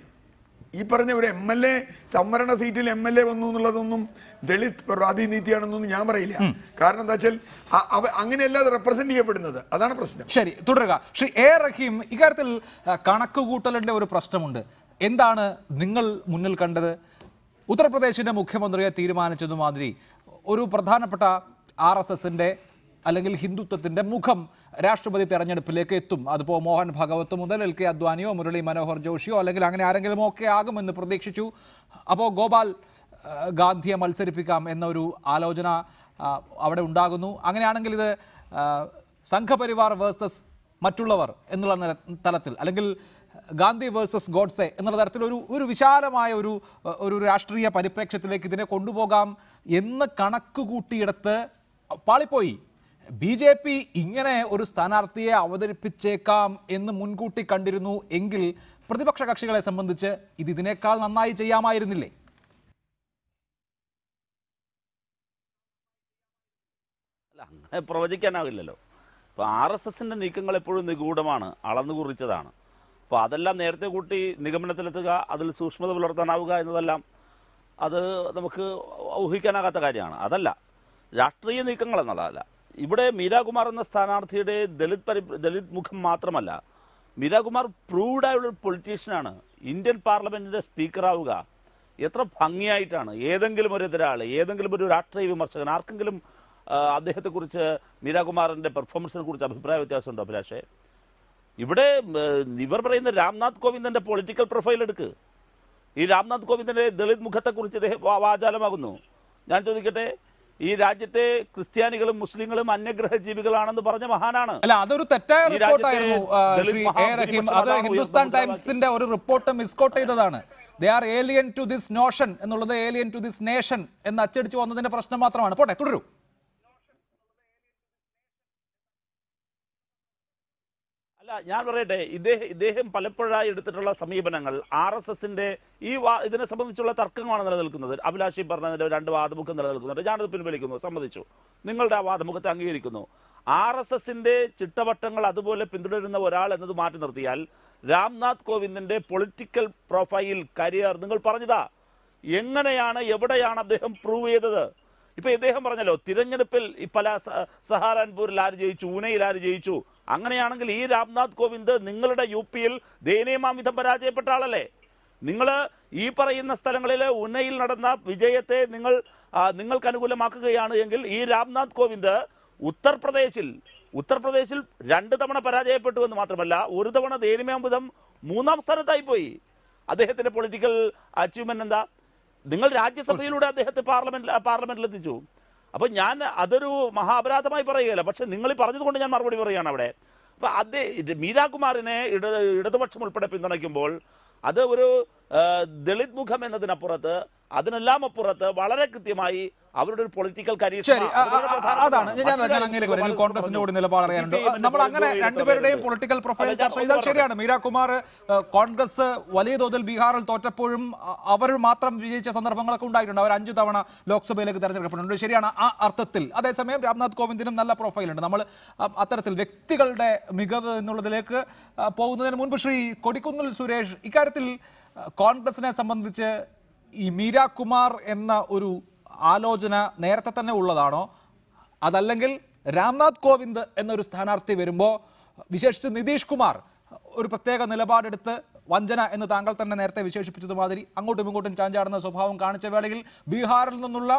ഈ പറഞ്ഞ ഒരു MLA സംവരണ സീറ്റിൽ MLA വന്നു എന്നുള്ളതൊന്നും ദളിത് പ്രാതിനിധ്യമാണെന്നൊന്നും ഞാൻ പറയില്ല. കാരണം എന്താ വെച്ചാൽ അങ്ങനെയല്ല അത് റെപ്രസെന്റ് ചെയ്യപ്പെടുന്നത്. അതാണ് പ്രശ്നം. ശരി, തുടരുക. ശ്രീ A. റഹീം, ഇക്കാര്യത്തിൽ കണക്കുകൂട്ടലിന്റെ ഒരു പ്രശ്നമുണ്ട്. എന്താണ് നിങ്ങൾ മുന്നിൽ കണ്ടത്? ഉത്തർപ്രദേശിന്റെ മുഖ്യമന്ത്രിയെ തീരുമാനിച്ചതുമാതിരി ഒരു പ്രധാനപ്പെട്ട RSSന്റെ അല്ലെങ്കിൽ ഹിന്ദുത്വത്തിൻ്റെ മുഖം രാഷ്ട്രപതി തെരഞ്ഞെടുപ്പിലേക്ക് എത്തും. അതിപ്പോൾ മോഹൻ ഭഗവത് മുതൽ LK അദ്വാനിയോ മുരളി മനോഹർ ജോഷിയോ അല്ലെങ്കിൽ അങ്ങനെ ആരെങ്കിലും ഒക്കെ ആകുമെന്ന് പ്രതീക്ഷിച്ചു. അപ്പോൾ ഗോപാൽ ഗാന്ധിയെ മത്സരിപ്പിക്കാം എന്നൊരു ആലോചന അവിടെ ഉണ്ടാകുന്നു. അങ്ങനെയാണെങ്കിൽ ഇത് സംഘപരിവാർ വേഴ്സസ് മറ്റുള്ളവർ എന്നുള്ള തലത്തിൽ അല്ലെങ്കിൽ ഗാന്ധി വേഴ്സസ് ഗോഡ്സെ എന്നുള്ള തരത്തിൽ ഒരു വിശാലമായ ഒരു രാഷ്ട്രീയ പരിപ്രേക്ഷ്യത്തിലേക്ക് ഇതിനെ കൊണ്ടുപോകാം എന്ന് കണക്കുകൂട്ടിയെടുത്ത് പാളിപ്പോയി. BJP ഇങ്ങനെ ഒരു സ്ഥാനാർത്ഥിയെ അവതരിപ്പിച്ചേക്കാം എന്ന് മുൻകൂട്ടി കണ്ടിരുന്നു എങ്കിൽ പ്രതിപക്ഷ കക്ഷികളെ സംബന്ധിച്ച് ഇതിനേക്കാൾ നന്നായി ചെയ്യാമായിരുന്നില്ലേ? അല്ല, അങ്ങനെ പ്രവചിക്കാനാവില്ലല്ലോ. ഇപ്പോൾ RSSന്റെ നീക്കങ്ങൾ എപ്പോഴും നിഗൂഢമാണ്, അളന്നു കുറിച്ചതാണ്. അപ്പോൾ അതെല്ലാം നേരത്തെ കൂട്ടി നിഗമനത്തിലെത്തുക, അതിൽ സൂക്ഷ്മത പുലർത്താനാവുക എന്നതെല്ലാം അത് നമുക്ക് ഊഹിക്കാനാകാത്ത കാര്യമാണ്. അതല്ല രാഷ്ട്രീയ നീക്കങ്ങൾ എന്നുള്ളതല്ല. ഇവിടെ മീരാകുമാർ എന്ന സ്ഥാനാർത്ഥിയുടെ ദളിത് മുഖം മാത്രമല്ല, മീരാകുമാർ പ്രൂവ്ഡായുള്ളൊരു പൊളിറ്റീഷ്യനാണ്. ഇന്ത്യൻ പാർലമെൻറ്റിൻ്റെ സ്പീക്കറാവുക എത്ര ഭംഗിയായിട്ടാണ്. ഏതെങ്കിലും ഒരു എതിരാൾ, ഏതെങ്കിലും ഒരു രാഷ്ട്രീയ വിമർശകൻ ആർക്കെങ്കിലും അദ്ദേഹത്തെക്കുറിച്ച് മീരാകുമാറിൻ്റെ പെർഫോമൻസിനെ കുറിച്ച് അഭിപ്രായ വ്യത്യാസമുണ്ടോ അഭിലാഷേ? ഇവിടെ ഇവർ പറയുന്ന രാംനാഥ് കോവിന്ദിൻ്റെ പൊളിറ്റിക്കൽ പ്രൊഫൈൽ എടുക്ക്. ഈ രാംനാഥ് കോവിന്ദിൻ്റെ ദളിത് മുഖത്തെക്കുറിച്ച് വാചാലമാകുന്നു. ഞാൻ ചോദിക്കട്ടെ, ഈ രാജ്യത്തെ ക്രിസ്ത്യാനികളും മുസ്ലിങ്ങളും അന്യഗ്രഹ ജീവികളാണെന്ന് പറഞ്ഞ മഹാനാണ്. അല്ല, അതൊരു തെറ്റായ റിപ്പോർട്ടായിരുന്നു ശ്രീ എ റഹീം. അത് ഹിന്ദുസ്ഥാൻ ടൈംസിന്റെ ഒരു റിപ്പോർട്ട് മിസ്കോട്ട് ചെയ്തതാണ്. They are alien to this notion എന്നുള്ളത് ഏലിയൻ ടു ദിസ് നേഷൻ എന്ന് അച്ചടിച്ചു വന്നതിന്റെ പ്രശ്നം മാത്രമാണ്. പോട്ടെ, തുടരൂ. അല്ല, ഞാൻ പറയട്ടെ, ഇദ്ദേഹം പലപ്പോഴായി എടുത്തിട്ടുള്ള സമീപനങ്ങൾ RSSന്റെ ഇതിനെ സംബന്ധിച്ചുള്ള തർക്കമാണ് നിലനിൽക്കുന്നത്. അഭിലാഷി പറഞ്ഞതിന്റെ 2 വാദമുഖം നിലനിൽക്കുന്നുണ്ട്. ഞാനത് പിൻവലിക്കുന്നു, സമ്മതിച്ചു. നിങ്ങളുടെ ആ വാദമുഖത്തെ അംഗീകരിക്കുന്നു. RSSന്റെ ചിട്ടവട്ടങ്ങൾ അതുപോലെ പിന്തുടരുന്ന ഒരാൾ എന്നത് മാറ്റി നിർത്തിയാൽ രാംനാഥ് കോവിന്ദിന്റെ പൊളിറ്റിക്കൽ പ്രൊഫൈൽ, കരിയർ നിങ്ങൾ പറഞ്ഞതാ. എങ്ങനെയാണ്, എവിടെയാണ് അദ്ദേഹം പ്രൂവ് ചെയ്തത്? ഇപ്പൊ ഇദ്ദേഹം പറഞ്ഞല്ലോ, തിരഞ്ഞെടുപ്പിൽ പല സഹാരൻപൂരിൽ ആര് ജയിച്ചു, ഊനയിൽ ആര് ജയിച്ചു. അങ്ങനെയാണെങ്കിൽ ഈ രാംനാഥ് കോവിന്ദ് നിങ്ങളുടെ UPയിൽ ദയനീയമാംവിധം പരാജയപ്പെട്ട ആളല്ലേ? നിങ്ങൾ ഈ പറയുന്ന സ്ഥലങ്ങളിൽ ഉന്നയിൽ നടന്ന വിജയത്തെ നിങ്ങൾക്ക് അനുകൂലമാക്കുകയാണ് എങ്കിൽ ഈ രാംനാഥ് കോവിന്ദ് ഉത്തർപ്രദേശിൽ 2 തവണ പരാജയപ്പെട്ടു എന്ന് മാത്രമല്ല, 1 തവണ ദയനീയമാംവിധം 3ാം സ്ഥാനത്തായി പോയി. അദ്ദേഹത്തിന്റെ പൊളിറ്റിക്കൽ അച്ചീവ്മെന്റ് എന്താ? നിങ്ങൾ രാജ്യസഭയിലൂടെ അദ്ദേഹത്തെ പാർലമെന്റിൽ എത്തിച്ചു. അപ്പോൾ ഞാൻ അതൊരു മഹാപരാധമായി പറയുകയല്ല, പക്ഷെ നിങ്ങൾ ഈ പറഞ്ഞതുകൊണ്ട് ഞാൻ മറുപടി പറയുകയാണ് അവിടെ. അപ്പോൾ മീരാകുമാറിനെ ഇടതുപക്ഷം ഉൾപ്പെടെ പിന്തുണയ്ക്കുമ്പോൾ അത് ഒരു ദളിത് മുഖം എന്നതിനപ്പുറത്ത്, അതിനെല്ലാം അപ്പുറത്ത് വളരെ കൃത്യമായി അവരുടെ ഒരു പൊളിറ്റിക്കൽ കരിയർ. അതാണ് ഞാൻ കോൺഗ്രസിന്റെ കൂടി നിലപാട് അറിയാനുണ്ട്. നമ്മൾ അങ്ങനെ രണ്ടുപേരുടെയും പൊളിറ്റിക്കൽ പ്രൊഫൈൽ ചർച്ച ചെയ്താൽ ശരിയാണ്. മീരാകുമാർ കോൺഗ്രസ് വലിയ തോതിൽ ബീഹാറിൽ തോറ്റപ്പോഴും അവർ മാത്രം വിജയിച്ച സന്ദർഭങ്ങളൊക്കെ ഉണ്ടായിട്ടുണ്ട്. അവർ 5 തവണ ലോക്സഭയിലേക്ക് തെരഞ്ഞെടുക്കപ്പെട്ടിട്ടുണ്ട്. ശരിയാണ് ആ അർത്ഥത്തിൽ. അതേസമയം രാംനാഥ് കോവിന്ദിനും നല്ല പ്രൊഫൈലുണ്ട്. നമ്മൾ അത്തരത്തിൽ വ്യക്തികളുടെ മികവ് എന്നുള്ളതിലേക്ക് പോകുന്നതിന് മുൻപ് ശ്രീ കൊടിക്കുന്നിൽ സുരേഷ്, ഇക്കാര്യത്തിൽ കോൺഗ്രസിനെ സംബന്ധിച്ച് ഈ മീരാകുമാർ എന്ന ഒരു ആലോചന നേരത്തെ തന്നെ ഉള്ളതാണോ, അതല്ലെങ്കിൽ രാംനാഥ് കോവിന്ദ് എന്നൊരു സ്ഥാനാർത്ഥി വരുമ്പോൾ വിശേഷിച്ച് നിതീഷ് കുമാർ ഒരു പ്രത്യേക നിലപാടെടുത്ത് വഞ്ചന എന്ന് താങ്കൾ തന്നെ നേരത്തെ വിശേഷിപ്പിച്ചതുമാതിരി അങ്ങോട്ടും ഇങ്ങോട്ടും ചാഞ്ചാടുന്ന സ്വഭാവം കാണിച്ച വേളയിൽ ബീഹാറിൽ നിന്നുള്ള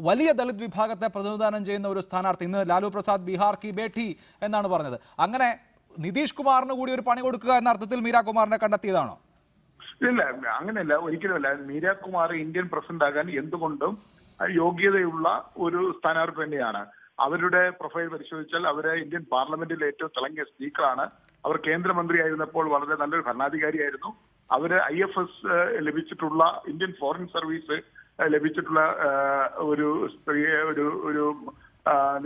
വലിയ ദളിത് വിഭാഗത്തെ പ്രതിനിധാനം ചെയ്യുന്ന ഒരു സ്ഥാനാർത്ഥി, ഇന്ന് ലാലു പ്രസാദ് ബീഹാർ കി ബേഠി എന്നാണ് പറഞ്ഞത്, അങ്ങനെ നിതീഷ് കുമാറിന് കൂടി ഒരു പണി കൊടുക്കുക എന്ന അർത്ഥത്തിൽ മീരാകുമാറിനെ കണ്ടെത്തിയതാണോ? ഇല്ല, അങ്ങനെയല്ല, ഒരിക്കലുമല്ല. മീരാകുമാർ ഇന്ത്യൻ പ്രസിഡന്റ് ആകാൻ എന്തുകൊണ്ടും യോഗ്യതയുള്ള ഒരു സ്ഥാനാർത്ഥി തന്നെയാണ്. അവരുടെ പ്രൊഫൈൽ പരിശോധിച്ചാൽ അവര് ഇന്ത്യൻ പാർലമെന്റിലെ ഏറ്റവും തിളങ്ങിയ സ്പീക്കറാണ്. അവർ കേന്ദ്രമന്ത്രിയായിരുന്നപ്പോൾ വളരെ നല്ലൊരു ഭരണാധികാരിയായിരുന്നു. അവര് IFS ലഭിച്ചിട്ടുള്ള, ഇന്ത്യൻ ഫോറിൻ സർവീസ് ലഭിച്ചിട്ടുള്ള ഒരു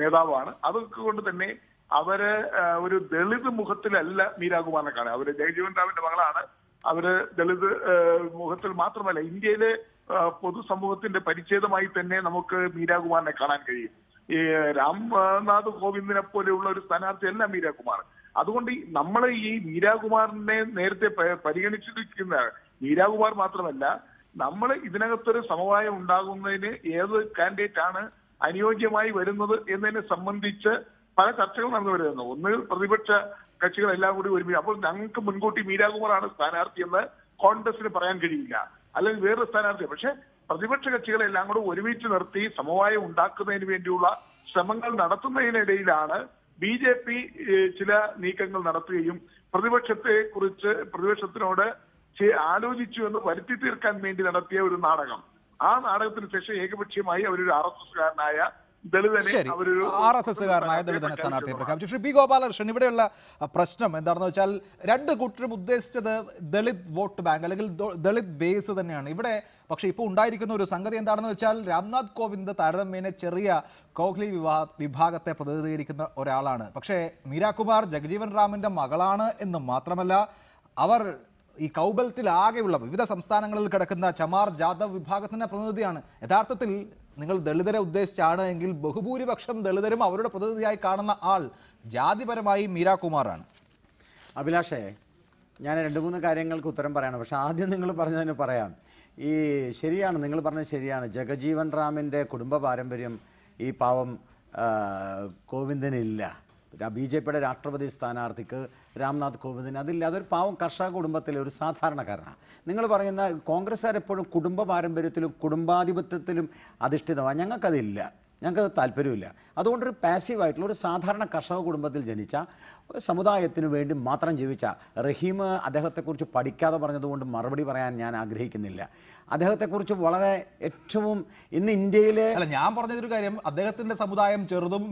നേതാവാണ്. അതുകൊണ്ട് തന്നെ അവര് ഒരു ദളിത് മുഖത്തിലല്ല മീരാകുമാറിനെ കാണുക. അവര് ജയജീവൻ റാമിന്റെ മകളാണ്. അവര് ദളിത് മുഖത്തിൽ മാത്രമല്ല, ഇന്ത്യയിലെ പൊതുസമൂഹത്തിന്റെ പരിച്ഛേദമായി തന്നെ നമുക്ക് മീരാകുമാറിനെ കാണാൻ കഴിയും. ഈ രാംനാഥ് കോവിന്ദിനെ പോലെയുള്ള ഒരു സ്ഥാനാർത്ഥിയല്ല മീരാകുമാർ. അതുകൊണ്ട് നമ്മൾ ഈ മീരാകുമാറിനെ നേരത്തെ പരിഗണിച്ചിരിക്കുന്ന മീരാകുമാർ മാത്രമല്ല, നമ്മൾ ഇതിനകത്തൊരു സമവായം ഉണ്ടാകുന്നതിന് ഏത് കാൻഡിഡേറ്റ് ആണ് അനുയോജ്യമായി വരുന്നത് എന്നതിനെ സംബന്ധിച്ച് പല ചർച്ചകൾ നടന്നു വരുന്നു. ഒന്ന്, പ്രതിപക്ഷ കക്ഷികളെല്ലാം കൂടി ഒരുമിച്ച്. അപ്പോൾ ഞങ്ങൾക്ക് മുൻകൂട്ടി മീരാകുമാറാണ് സ്ഥാനാർത്ഥി എന്ന് കോൺഗ്രസിന് പറയാൻ കഴിയില്ല, അല്ലെങ്കിൽ വേറൊരു സ്ഥാനാർത്ഥി. പക്ഷെ പ്രതിപക്ഷ കക്ഷികളെല്ലാം കൂടെ ഒരുമിച്ച് നിർത്തി സമവായം ഉണ്ടാക്കുന്നതിന് വേണ്ടിയുള്ള ശ്രമങ്ങൾ നടത്തുന്നതിനിടയിലാണ് BJP ചില നീക്കങ്ങൾ നടത്തുകയും പ്രതിപക്ഷത്തിനോട് ആലോചിച്ചു എന്ന് വരുത്തി തീർക്കാൻ വേണ്ടി നടത്തിയ ഒരു നാടകം. ആ നാടകത്തിന് ശേഷം ഏകപക്ഷീയമായി അവരൊരു RSSകാരനായ ദളിതനെ RSSകാരനായ ദളിതനെ സ്ഥാനാർത്ഥിയെ പ്രഖ്യാപിച്ചു. ശ്രീ ബി ഗോപാലകൃഷ്ണൻ, ഇവിടെയുള്ള പ്രശ്നം എന്താണെന്ന് വെച്ചാൽ രണ്ട് കൂട്ടരും ഉദ്ദേശിച്ചത് ദളിത് വോട്ട് ബാങ്ക് അല്ലെങ്കിൽ ദളിത് ബേസ് തന്നെയാണ് ഇവിടെ. പക്ഷേ ഇപ്പോൾ ഉണ്ടായിരിക്കുന്ന ഒരു സംഗതി എന്താണെന്ന് വെച്ചാൽ രാംനാഥ് കോവിന്ദ് താരതമ്യേന ചെറിയ കോഹ്ലി വിഭാഗത്തെ പ്രതിനിധീകരിക്കുന്ന ഒരാളാണ്. പക്ഷേ മീരാകുമാർ ജഗജീവൻ റാമിന്റെ മകളാണ് എന്ന് മാത്രമല്ല, അവർ ഈ കൗബൽത്തിലാകെയുള്ള വിവിധ സംസ്ഥാനങ്ങളിൽ കിടക്കുന്ന ചമാർ ജാദവ് വിഭാഗത്തിന്റെ പ്രതിനിധിയാണ്. യഥാർത്ഥത്തിൽ നിങ്ങൾ ദളിതരെ ഉദ്ദേശിച്ചാണ് എങ്കിൽ ബഹുഭൂരിപക്ഷം ദളിതരും അവരുടെ പ്രതിനിധിയായി കാണുന്ന ആൾ ജാതിപരമായി മീരാകുമാറാണ്. അഭിലാഷേ, ഞാൻ 2-3 കാര്യങ്ങൾക്ക് ഉത്തരം പറയണം. പക്ഷെ ആദ്യം നിങ്ങൾ പറഞ്ഞതിന് പറയാം. ഈ ശരിയാണ്, നിങ്ങൾ പറഞ്ഞത് ശരിയാണ്. ജഗജീവൻ റാമിൻ്റെ കുടുംബ പാരമ്പര്യം ഈ പാവം കോവിന്ദിനില്ല. BJPയുടെ രാഷ്ട്രപതി സ്ഥാനാർത്ഥിക്ക് രാംനാഥ് കോവിന്ദിന് അതില്ല. അതൊരു പാവം കർഷക കുടുംബത്തിലെ ഒരു സാധാരണക്കാരനാണ്. നിങ്ങൾ പറയുന്ന കോൺഗ്രസ്സുകാരെപ്പോഴും കുടുംബ പാരമ്പര്യത്തിലും കുടുംബാധിപത്യത്തിലും അധിഷ്ഠിതമാണ്. ഞങ്ങൾക്കതില്ല, ഞങ്ങൾക്കത് താല്പര്യമില്ല. അതുകൊണ്ടൊരു പാസീവായിട്ടുള്ള ഒരു സാധാരണ കർഷക കുടുംബത്തിൽ ജനിച്ച സമുദായത്തിന് വേണ്ടി മാത്രം ജീവിച്ച റഹീം അദ്ദേഹത്തെക്കുറിച്ച് പഠിക്കാതെ പറഞ്ഞതുകൊണ്ട് മറുപടി പറയാൻ ഞാൻ ആഗ്രഹിക്കുന്നില്ല. അദ്ദേഹത്തെക്കുറിച്ച് വളരെ ഏറ്റവും ഇന്ന് ഇന്ത്യയിലെ ഞാൻ പറഞ്ഞൊരു കാര്യം, അദ്ദേഹത്തിന്റെ സമുദായം ചെറുതും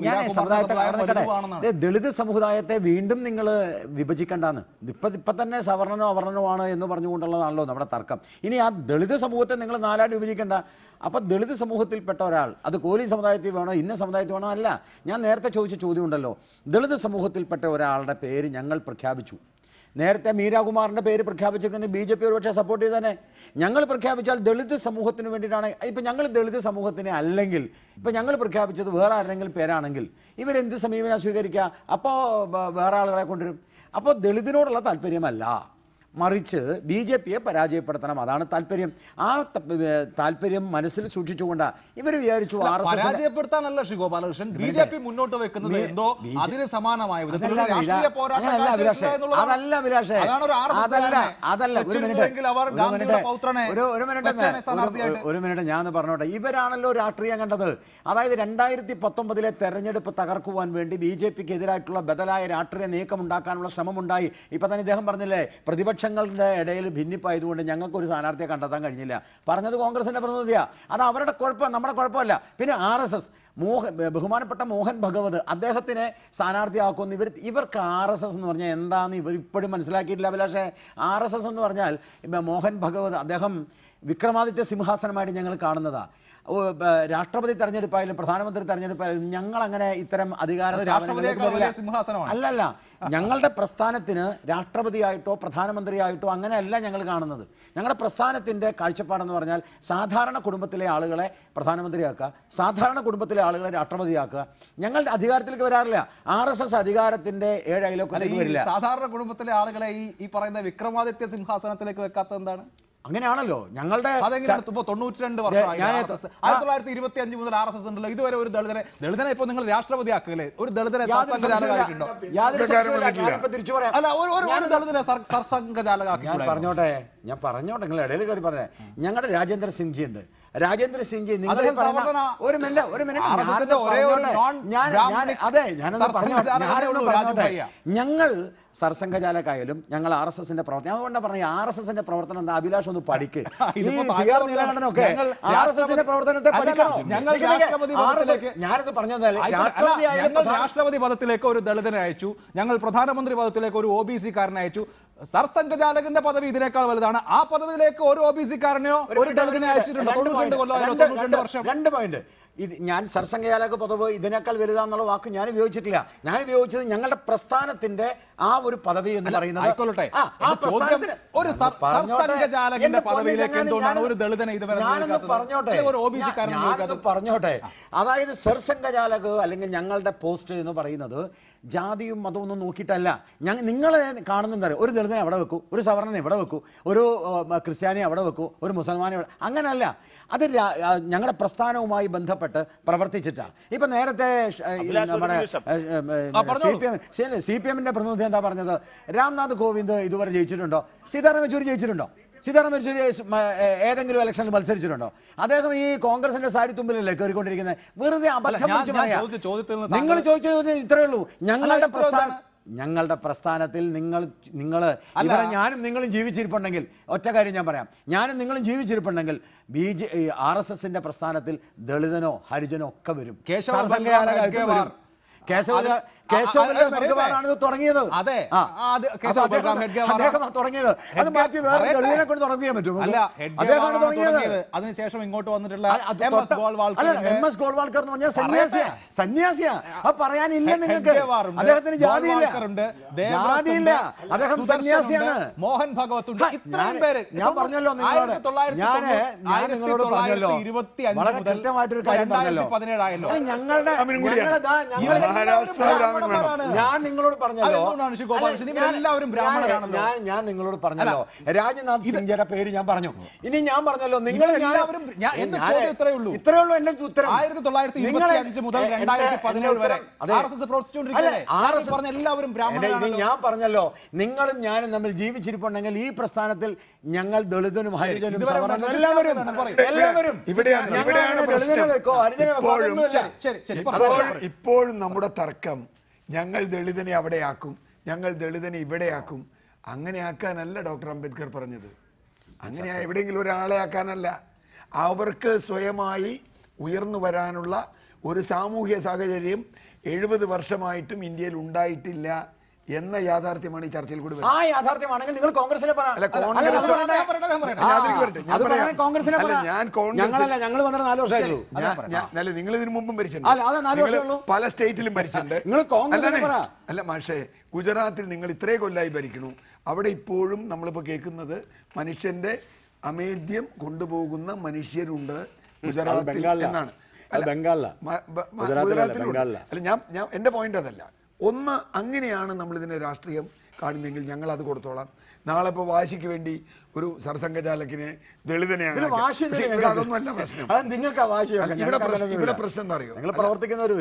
ദളിത് സമുദായത്തെ വീണ്ടും നിങ്ങൾ വിഭജിക്കേണ്ടെന്ന്. ഇപ്പം തന്നെ സവർണനോ അവർണനോ എന്ന് പറഞ്ഞുകൊണ്ടുള്ളതാണല്ലോ നമ്മുടെ തർക്കം. ഇനി ആ ദളിത് സമൂഹത്തെ നിങ്ങൾ 4 വിഭജിക്കേണ്ട. അപ്പം ദളിത് സമൂഹത്തിൽപ്പെട്ട ഒരാൾ അത് കോലി സമുദായത്തിൽ വേണോ ഇന്ന സമുദായത്തിൽ വേണോ അല്ല. ഞാൻ നേരത്തെ ചോദിച്ച ചോദ്യം ഉണ്ടല്ലോ, ദളിത് സമൂഹത്തിൽപ്പെട്ട ഒരാളുടെ പേര് ഞങ്ങൾ പ്രഖ്യാപിച്ചു. നേരത്തെ മീരാകുമാറിൻ്റെ പേര് പ്രഖ്യാപിച്ചിട്ടുണ്ടെങ്കിൽ BJP ഒരുപക്ഷെ സപ്പോർട്ട് ചെയ്തേനെ. ഞങ്ങൾ പ്രഖ്യാപിച്ചാൽ ദളിത് സമൂഹത്തിന് വേണ്ടിയിട്ടാണ്. ഇപ്പം ഞങ്ങൾ ദളിത് സമൂഹത്തിനെ അല്ലെങ്കിൽ ഇപ്പം ഞങ്ങൾ പ്രഖ്യാപിച്ചത് വേറെ ആരെങ്കിലും പേരാണെങ്കിൽ ഇവരെന്ത് സമീപനം സ്വീകരിക്കുക? അപ്പോൾ വേറെ ആളുകളെ കൊണ്ടുവരും. അപ്പോൾ ദളിതിനോടുള്ള താല്പര്യമല്ല, മറിച്ച് BJPയെ പരാജയപ്പെടുത്തണം, അതാണ് താല്പര്യം. ആ താല്പര്യം മനസ്സിൽ സൂക്ഷിച്ചുകൊണ്ടാണ് ഇവർ വിചാരിച്ചു പരാജയപ്പെടുത്താനല്ല ശ്രീ ഗോപാലകൃഷ്ണൻ, BJP മുന്നോട്ട് വെക്കുന്നത് എന്തോ അതിന് സമാനമായ അതല്ല അഭിലാഷേ, ഒരു മിനിറ്റ് ഞാൻ പറഞ്ഞോട്ടെ. ഇവരാണല്ലോ രാഷ്ട്രീയം കണ്ടത്. അതായത് 2019 തെരഞ്ഞെടുപ്പ് തകർക്കുവാൻ വേണ്ടി BJPക്ക് എതിരായിട്ടുള്ള ബദലായ രാഷ്ട്രീയ നീക്കം ഉണ്ടാക്കാനുള്ള ശ്രമമുണ്ടായി. ഇപ്പം തന്നെ ഇദ്ദേഹം പറഞ്ഞില്ലേ, പ്രതിപക്ഷങ്ങളുടെ ഇടയിൽ ഭിന്നിപ്പായതുകൊണ്ട് ഞങ്ങൾക്കൊരു സ്ഥാനാർത്ഥിയെ കണ്ടെത്താൻ കഴിഞ്ഞില്ല. പറഞ്ഞത് കോൺഗ്രസിൻ്റെ പ്രതിനിധിയാണ്. അത് അവരുടെ കുഴപ്പം, നമ്മുടെ കുഴപ്പമല്ല. പിന്നെ RSS ബഹുമാനപ്പെട്ട മോഹൻ ഭഗവത് അദ്ദേഹത്തിനെ സ്ഥാനാർത്ഥിയാക്കുമെന്ന് ഇവർക്ക് RSS എന്ന് പറഞ്ഞാൽ എന്താണെന്ന് ഇവർ ഇപ്പോഴും മനസ്സിലാക്കിയിട്ടില്ല അഭിലാഷേ. RSS എന്ന് പറഞ്ഞാൽ മോഹൻ ഭഗവത് അദ്ദേഹം വിക്രമാദിത്യ സിംഹാസനമായിട്ട് ഞങ്ങൾ കാണുന്നതാണ്. രാഷ്ട്രപതി തെരഞ്ഞെടുപ്പായാലും പ്രധാനമന്ത്രി തെരഞ്ഞെടുപ്പായാലും ഞങ്ങളങ്ങനെ ഇത്തരം അധികാര അല്ലല്ല. ഞങ്ങളുടെ പ്രസ്ഥാനത്തിന് രാഷ്ട്രപതിയായിട്ടോ പ്രധാനമന്ത്രിയായിട്ടോ അങ്ങനെയല്ല ഞങ്ങൾ കാണുന്നത്. ഞങ്ങളുടെ പ്രസ്ഥാനത്തിൻ്റെ കാഴ്ചപ്പാടെന്ന് പറഞ്ഞാൽ സാധാരണ കുടുംബത്തിലെ ആളുകളെ പ്രധാനമന്ത്രിയാക്കുക, സാധാരണ കുടുംബത്തിലെ ആളുകളെ രാഷ്ട്രപതിയാക്കുക. ഞങ്ങൾ അധികാരത്തിലേക്ക് വരാറില്ല. RSS അധികാരത്തിൻ്റെ 7 അയലോക്കത്തേക്ക് വരില്ല. സാധാരണ കുടുംബത്തിലെ ആളുകളെ ഈ പറയുന്ന വിക്രമാദിത്യ സിംഹാസനത്തിലേക്ക് വെക്കാത്തത് എന്താണ്? അങ്ങനെയാണല്ലോ ഞങ്ങളുടെ 92 വർഷമായി 1925 മുതൽ RSS ഉണ്ടല്ലോ. ഇതുവരെ ഒരു ദളിതനെ ഇപ്പൊ നിങ്ങൾ രാഷ്ട്രപതിയാക്കല്ലേ? ഒരു ദളിതനെ സർസംഘചാലകമായിട്ടുണ്ടോ? അല്ല, ഒരു ദളിതനെ സർസംഘചാലകമാക്കി പറഞ്ഞോട്ടെ. ഞാൻ പറഞ്ഞോട്ടെ, നിങ്ങൾ ഇടയിൽ കയറി പറഞ്ഞേ. ഞങ്ങളുടെ രാജേന്ദ്ര സിംഗ്ജി ഉണ്ട്. രാജേന്ദ്ര സിംഗ്ജി നിങ്ങൾ ഒരു മിനിറ്റ് പറഞ്ഞോട്ടെ. ഞങ്ങൾ സർസംഘചാലകായാലും ഞങ്ങൾ RSSന്റെ പ്രവർത്തനം. അതുകൊണ്ട് പറഞ്ഞു RSSന്റെ പ്രവർത്തനം എന്താ? അഭിലാഷ് ഒന്ന് പഠിക്ക്. നീലകണ്ഠനൊക്കെ RSSന്റെ പ്രവർത്തനത്തെ പഠിക്കണോ? ഞാനത് പറഞ്ഞതല്ലേ, രാഷ്ട്രപതി പദത്തിലേക്ക് ഒരു ദളിതനെ അയച്ചു, ഞങ്ങൾ പ്രധാനമന്ത്രി പദത്തിലേക്ക് ഒരു OBC കാരനെ അയച്ചു. സർസംഘചാലകന്റെ പദവി ഇതിനേക്കാൾ വലുതാണ്. ആ പദവിയിലേക്ക് ഒരു OBC കാരനെയോ ഒരു ദളിതനെ അയച്ചിട്ടുണ്ടോ? 92 വർഷം. 2 പോയിന്റ്. ഞാൻ സർസംഘചാലക പദവ് ഇതിനേക്കാൾ വലുതാന്നുള്ള വാക്ക് ഞാൻ ഉപയോഗിച്ചിട്ടില്ല. ഞാൻ ഉപയോഗിച്ചത് ഞങ്ങളുടെ പ്രസ്ഥാനത്തിന്റെ ആ ഒരു പദവി എന്ന് പറയുന്നത്. പറഞ്ഞോട്ടെ. അതായത് സർസംഘചാലക് അല്ലെങ്കിൽ ഞങ്ങളുടെ പോസ്റ്റ് എന്ന് പറയുന്നത് ജാതിയും മതവും ഒന്നും നോക്കിയിട്ടല്ല. നിങ്ങൾ കാണുന്നത് ഒരു ദളിതനെ അവിടെ വെക്കൂ, ഒരു സവർണനെ ഇവിടെ വെക്കൂ, ഒരു ക്രിസ്ത്യാനിയെ അവിടെ വെക്കൂ, ഒരു മുസൽമാനെ അവിടെ, അങ്ങനല്ല. അത് ഞങ്ങളുടെ പ്രസ്ഥാനവുമായി ബന്ധപ്പെട്ട് പ്രവർത്തിച്ചിട്ടാണ്. ഇപ്പം നേരത്തെ നമ്മുടെ CPM പ്രതിനിധി എന്താ പറഞ്ഞത്? രാംനാഥ് കോവിന്ദ് ഇതുവരെ ജയിച്ചിട്ടുണ്ടോ? സീതാറാം യെച്ചൂരി ജയിച്ചിട്ടുണ്ടോ? സീതാറാം യെച്ചൂരി ഏതെങ്കിലും ഇലക്ഷനിൽ മത്സരിച്ചിട്ടുണ്ടോ? അദ്ദേഹം ഈ കോൺഗ്രസിന്റെ സാരി തുമ്പിലല്ലേ കയറിക്കൊണ്ടിരിക്കുന്നത്? വെറുതെ അബദ്ധം വിളിച്ച് പറയാം. നിങ്ങൾ ചോദിച്ച ചോദ്യം ഇത്രയേ ഉള്ളൂ. ഞങ്ങളുടെ പ്രസ്ഥാനത്തിൽ നിങ്ങൾ ഇവിടെ ഞാനും നിങ്ങളും ജീവിച്ചിരിപ്പുണ്ടെങ്കിൽ, ഒറ്റ കാര്യം ഞാൻ പറയാം, ഞാനും നിങ്ങളും ജീവിച്ചിരിപ്പുണ്ടെങ്കിൽ RSSന്റെ പ്രസ്ഥാനത്തിൽ ദളിതനോ ഹരിജനോ ഒക്കെ വരും. കേശവനാണ് തുടങ്ങിയത്. തുടങ്ങിയത് അത് മാറ്റി വേറെ ദളിതനെ കൊണ്ട് തുടങ്ങിയാൻ പറ്റും. അദ്ദേഹമാണ് തുടങ്ങിയത്. അതിനുശേഷം ഇങ്ങോട്ട് വന്നിട്ടുള്ള MS ഗോൾവാൾക്കർ എന്ന് പറഞ്ഞാൽ സന്യാസിയാ. അത് പറയാനില്ല നിങ്ങൾക്ക്. അദ്ദേഹത്തിന് ജാതിയില്ല, അദ്ദേഹം സന്യാസിയാണ്. മോഹൻ ഭഗവത് ഉണ്ട്. ഇത്രയും പേര് ഞാൻ പറഞ്ഞല്ലോ നിങ്ങളോട്, ഞാൻ നിങ്ങളോട് പറഞ്ഞല്ലോ, വളരെ കൃത്യമായിട്ടൊരു കാര്യം പറഞ്ഞല്ലോ. ഞങ്ങളുടെ ഞാൻ നിങ്ങളോട് പറഞ്ഞല്ലോ, ഞാൻ നിങ്ങളോട് പറഞ്ഞല്ലോ, രാജ്നാഥ് സിംഗ്ജിയുടെ പേര് ഞാൻ പറഞ്ഞു. ഇനി ഞാൻ പറഞ്ഞല്ലോ, നിങ്ങൾ ഇത്രയേ ഉള്ളൂ എന്റെ ഉത്തരം. 1925 മുതൽ 2017 വരെ ഞാൻ പറഞ്ഞല്ലോ, നിങ്ങളും ഞാനും തമ്മിൽ ജീവിച്ചിരിപ്പുണ്ടെങ്കിൽ ഈ പ്രസ്ഥാനത്തിൽ ഞങ്ങൾ ദളിതനും ഹരിജനും എല്ലാവരും ഇപ്പോഴും നമ്മുടെ തർക്കം ഞങ്ങൾ ദളിതനെ അവിടെയാക്കും, ഞങ്ങൾ ദളിതനെ ഇവിടെയാക്കും. അങ്ങനെ ആക്കാനല്ല ഡോക്ടർ അംബേദ്കർ പറഞ്ഞത്. അങ്ങനെ എവിടെയെങ്കിലും ഒരാളെ ആക്കാനല്ല. അവർക്ക് സ്വയമായി ഉയർന്നു വരാനുള്ള ഒരു സാമൂഹ്യ സാഹചര്യം 70 വർഷമായിട്ടും ഇന്ത്യയിൽ ഉണ്ടായിട്ടില്ല എന്ന യാഥാർത്ഥ്യമാണ് ഈ ചർച്ചയിൽ കൂടി വരുന്നത്. ആ യാഥാർത്ഥ്യമാണെങ്കിൽ നിങ്ങൾ കോൺഗ്രസിനെ ഞങ്ങൾ ഇതിനു മുമ്പും ഭരിച്ചിട്ടുണ്ട്, പല സ്റ്റേറ്റിലും ഭരിച്ചിട്ടുണ്ട്. അല്ല മാഷേ, ഗുജറാത്തിൽ നിങ്ങൾ ഇത്രേ കൊല്ലായി ഭരിക്കണു. അവിടെ ഇപ്പോഴും നമ്മളിപ്പോ കേൾക്കുന്നത് മനുഷ്യന്റെ അമേദ്യം കൊണ്ടുപോകുന്ന മനുഷ്യരുണ്ട് ഗുജറാത്തിൽ എന്നാണ്. ഗുജറാത്തിലുണ്ട്. അല്ല ഞാൻ എന്റെ പോയിന്റ് അതല്ല. ഒന്ന്, അങ്ങനെയാണ് നമ്മളിതിനെ രാഷ്ട്രീയം കാണുന്നെങ്കിൽ ഞങ്ങൾ അത് കൊടുത്തോളാം. നാളെ ഇപ്പോൾ വാശിക്ക് വേണ്ടി ഒരു സർസംഘചാലകിനെ ദളിതനെയാണ്. അതൊന്നുമല്ല പ്രശ്നം. ഇവിടെ പ്രശ്നം എന്താ അറിയോ?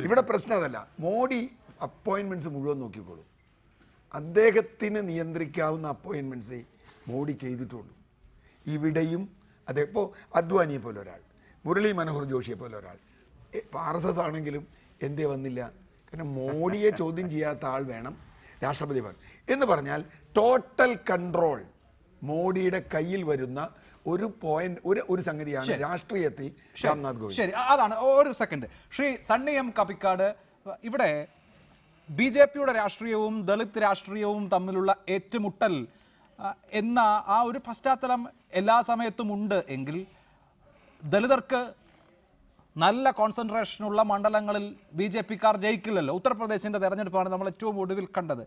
ഇവിടെ പ്രശ്നം അതല്ല. മോഡി അപ്പോയിന്റ്മെന്റ്സ് മുഴുവൻ നോക്കിക്കോളൂ. അദ്ദേഹത്തിന് നിയന്ത്രിക്കാവുന്ന അപ്പോയിന്റ്മെന്റ്സേ മോഡി ചെയ്തിട്ടുള്ളൂ. ഇവിടെയും അതെ, ഇപ്പോൾ അദ്വാനിയെ പോലെ ഒരാൾ, മുരളി മനോഹർ ജോഷിയെ പോലെ ഒരാൾ, RSS ആണെങ്കിലും എന്തേ വന്നില്ല? കാരണം മോഡിയെ ചോദ്യം ചെയ്യാത്ത ആൾ വേണം രാഷ്ട്രപതി ഭവൻ എന്ന് പറഞ്ഞാൽ ടോട്ടൽ കൺട്രോൾ മോഡിയുടെ കയ്യിൽ വരുന്ന ഒരു പോയിന്റ്, ഒരു സംഗതിയാണ് രാഷ്ട്രീയത്തിൽ രാംനാഥ് കോവിന്ദ്. ശരി, അതാണ്. ഒരു സെക്കൻഡ്, ശ്രീ സണ്ണി എം കപ്പിക്കാട്, ഇവിടെ BJPയുടെ രാഷ്ട്രീയവും ദളിത് രാഷ്ട്രീയവും തമ്മിലുള്ള ഏറ്റുമുട്ടൽ എന്ന ആ ഒരു പശ്ചാത്തലം എല്ലാ സമയത്തും ഉണ്ട് എങ്കിൽ ദളിതർക്ക് നല്ല കോൺസെൻട്രേഷനുള്ള മണ്ഡലങ്ങളിൽ BJPക്കാർ ജയിക്കില്ലല്ലോ. ഉത്തർപ്രദേശിൻ്റെ തെരഞ്ഞെടുപ്പാണ് നമ്മൾ ഏറ്റവും ഒടുവിൽ കണ്ടത്.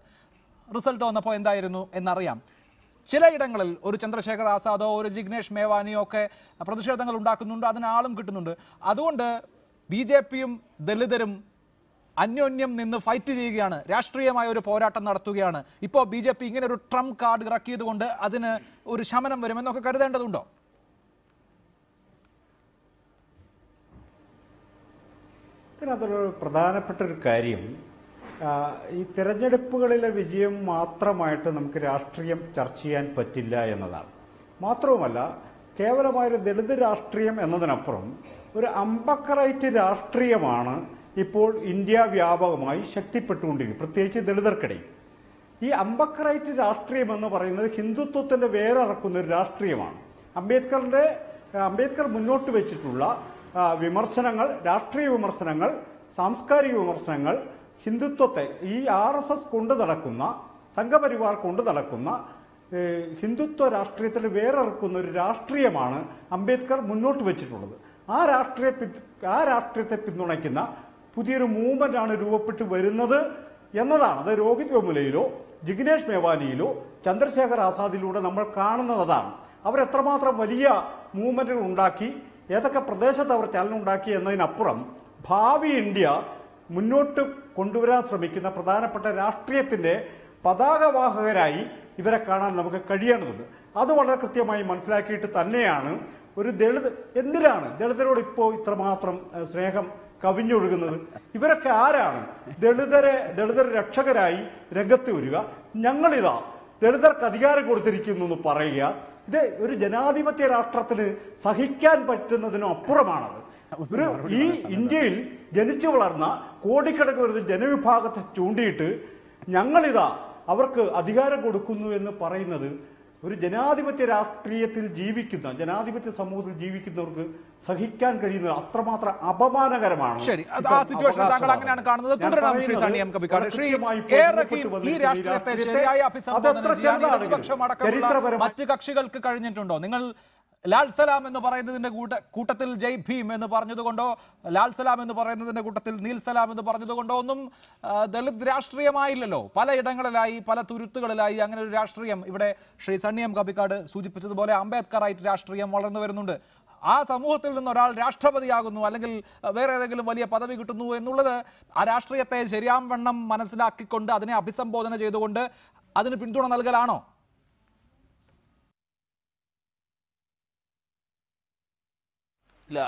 റിസൾട്ട് വന്നപ്പോൾ എന്തായിരുന്നു എന്നറിയാം. ചിലയിടങ്ങളിൽ ഒരു ചന്ദ്രശേഖർ ആസാദോ ഒരു ജിഗ്നേഷ് മേവാനിയോ ഒക്കെ പ്രതിഷേധങ്ങൾ ഉണ്ടാക്കുന്നുണ്ട്, അതിന് ആളും കിട്ടുന്നുണ്ട്. അതുകൊണ്ട് BJPയും ദളിതരും അന്യോന്യം നിന്ന് ഫൈറ്റ് ചെയ്യുകയാണ്, രാഷ്ട്രീയമായ ഒരു പോരാട്ടം നടത്തുകയാണ്. ഇപ്പോൾ BJP ഇങ്ങനെ ഒരു ട്രംപ് കാർഡ് ഇറക്കിയത് കൊണ്ട് അതിന് ഒരു ശമനം വരുമെന്നൊക്കെ കരുതേണ്ടതുണ്ടോ? ഇതിനകത്തൊരു പ്രധാനപ്പെട്ട ഒരു കാര്യം, ഈ തിരഞ്ഞെടുപ്പുകളിലെ വിജയം മാത്രമായിട്ട് നമുക്ക് രാഷ്ട്രീയം ചർച്ച ചെയ്യാൻ പറ്റില്ല എന്നതാണ്. മാത്രവുമല്ല, കേവലമായൊരു ദളിത് രാഷ്ട്രീയം എന്നതിനപ്പുറം ഒരു അമ്പക്കറൈറ്റ് രാഷ്ട്രീയമാണ് ഇപ്പോൾ ഇന്ത്യ വ്യാപകമായി ശക്തിപ്പെട്ടുകൊണ്ടിരിക്കുന്നത്, പ്രത്യേകിച്ച് ദളിതർക്കിടയിൽ. ഈ അമ്പക്കറൈറ്റ് രാഷ്ട്രീയം എന്ന് പറയുന്നത് ഹിന്ദുത്വത്തിൻ്റെ വേറിറക്കുന്ന ഒരു രാഷ്ട്രീയമാണ്. അംബേദ്കർ മുന്നോട്ട് വെച്ചിട്ടുള്ള വിമർശനങ്ങൾ, രാഷ്ട്രീയ വിമർശനങ്ങൾ, സാംസ്കാരിക വിമർശനങ്ങൾ, ഹിന്ദുത്വത്തെ ഈ RSS കൊണ്ട് നടക്കുന്ന, സംഘപരിവാർ കൊണ്ട് നടക്കുന്ന ഹിന്ദുത്വ രാഷ്ട്രീയത്തിൽ വേറിറക്കുന്ന ഒരു രാഷ്ട്രീയമാണ് അംബേദ്കർ മുന്നോട്ട് വെച്ചിട്ടുള്ളത്. ആ രാഷ്ട്രീയത്തെ പിന്തുണയ്ക്കുന്ന പുതിയൊരു മൂവ്മെൻ്റാണ് രൂപപ്പെട്ട് വരുന്നത് എന്നതാണ്. അത് രോഹിത് വെമുലയിലോ ജിഗ്നേഷ് മേവാനിയിലോ ചന്ദ്രശേഖർ ആസാദിലൂടെ നമ്മൾ കാണുന്നതാണ്. അവരെത്രമാത്രം വലിയ മൂവ്മെൻറ്റുകൾ ഉണ്ടാക്കി, ഏതൊക്കെ പ്രദേശത്ത് അവർ ചലനമുണ്ടാക്കി എന്നതിനപ്പുറം ഭാവി ഇന്ത്യ മുന്നോട്ട് കൊണ്ടുവരാൻ ശ്രമിക്കുന്ന പ്രധാനപ്പെട്ട രാഷ്ട്രീയത്തിൻ്റെ പതാകവാഹകരായി ഇവരെ കാണാൻ നമുക്ക് കഴിയേണ്ടതുണ്ട്. അത് വളരെ കൃത്യമായി മനസ്സിലാക്കിയിട്ട് തന്നെയാണ് ഒരു എന്തിനാണ് ദളിതരോട് ഇപ്പോൾ ഇത്രമാത്രം സ്നേഹം കവിഞ്ഞൊഴുകുന്നത്? ഇവരൊക്കെ ആരാണ്? ദളിതർ രക്ഷകരായി രംഗത്ത് വരിക, ഞങ്ങളിതാ ദളിതർക്ക് അധികാരം കൊടുത്തിരിക്കുന്നു എന്ന് പറയുക, ഇത് ഒരു ജനാധിപത്യ രാഷ്ട്രത്തിന് സഹിക്കാൻ പറ്റുന്നതിനും അപ്പുറമാണത്. ഈ ഇന്ത്യയിൽ ജനിച്ചു വളർന്ന കോടിക്കണക്കിന് വരുന്ന ജനവിഭാഗത്തെ ചൂണ്ടിയിട്ട് ഞങ്ങളിതാ അവർക്ക് അധികാരം കൊടുക്കുന്നു എന്ന് പറയുന്നത് ഒരു ജനാധിപത്യ രാഷ്ട്രീയത്തിൽ ജീവിക്കുന്ന, ജനാധിപത്യ സമൂഹത്തിൽ ജീവിക്കുന്നവർക്ക് സഹിക്കാൻ കഴിയുന്നത് അത്രമാത്രം അപമാനകരമാണ്. ശരി, ആ സിറ്റുവേഷൻ താങ്കൾ അങ്ങനെയാണ് കാണുന്നത്. തുടരണം ശ്രീ സണ്ണി എം കബിക്കാട്. ശ്രീ എ റഹീം, ഈ രാഷ്ട്രീയത്തെ ശരിയായി അഭിസംബോധന ചെയ്യാൻ ഇടതുപക്ഷം അടക്കമുള്ള മറ്റ് കക്ഷികൾക്ക് കഴിഞ്ഞിട്ടുണ്ടോ? നിങ്ങൾ ലാൽ സലാം എന്ന് പറയുന്നതിന്റെ കൂട്ടത്തിൽ ജയ് ഭീം എന്ന് പറഞ്ഞതുകൊണ്ടോ, ലാൽ സലാം എന്ന് പറയുന്നതിന്റെ കൂട്ടത്തിൽ നീൽ സലാം എന്ന് പറഞ്ഞതുകൊണ്ടോ ഒന്നും ദളിത് രാഷ്ട്രീയമായില്ലല്ലോ. പലയിടങ്ങളിലായി, പല തുരുത്തുകളിലായി അങ്ങനെ ഒരു രാഷ്ട്രീയം ഇവിടെ ശ്രീ സണ്ണി എം കബിക്കാട് സൂചിപ്പിച്ചതുപോലെ അംബേദ്കറൈറ്റ് രാഷ്ട്രീയം വളർന്നു വരുന്നുണ്ട്. ആ സമൂഹത്തിൽ നിന്ന് ഒരാൾ രാഷ്ട്രപതിയാകുന്നു അല്ലെങ്കിൽ വേറെ ഏതെങ്കിലും വലിയ പദവി കിട്ടുന്നു എന്നുള്ളത് ആ രാഷ്ട്രീയത്തെ ശരിയാംവണ്ണം മനസ്സിലാക്കിക്കൊണ്ട് അതിനെ അഭിസംബോധന ചെയ്തുകൊണ്ട് അതിന് പിന്തുണ നൽകലാണോ? ഇല്ല,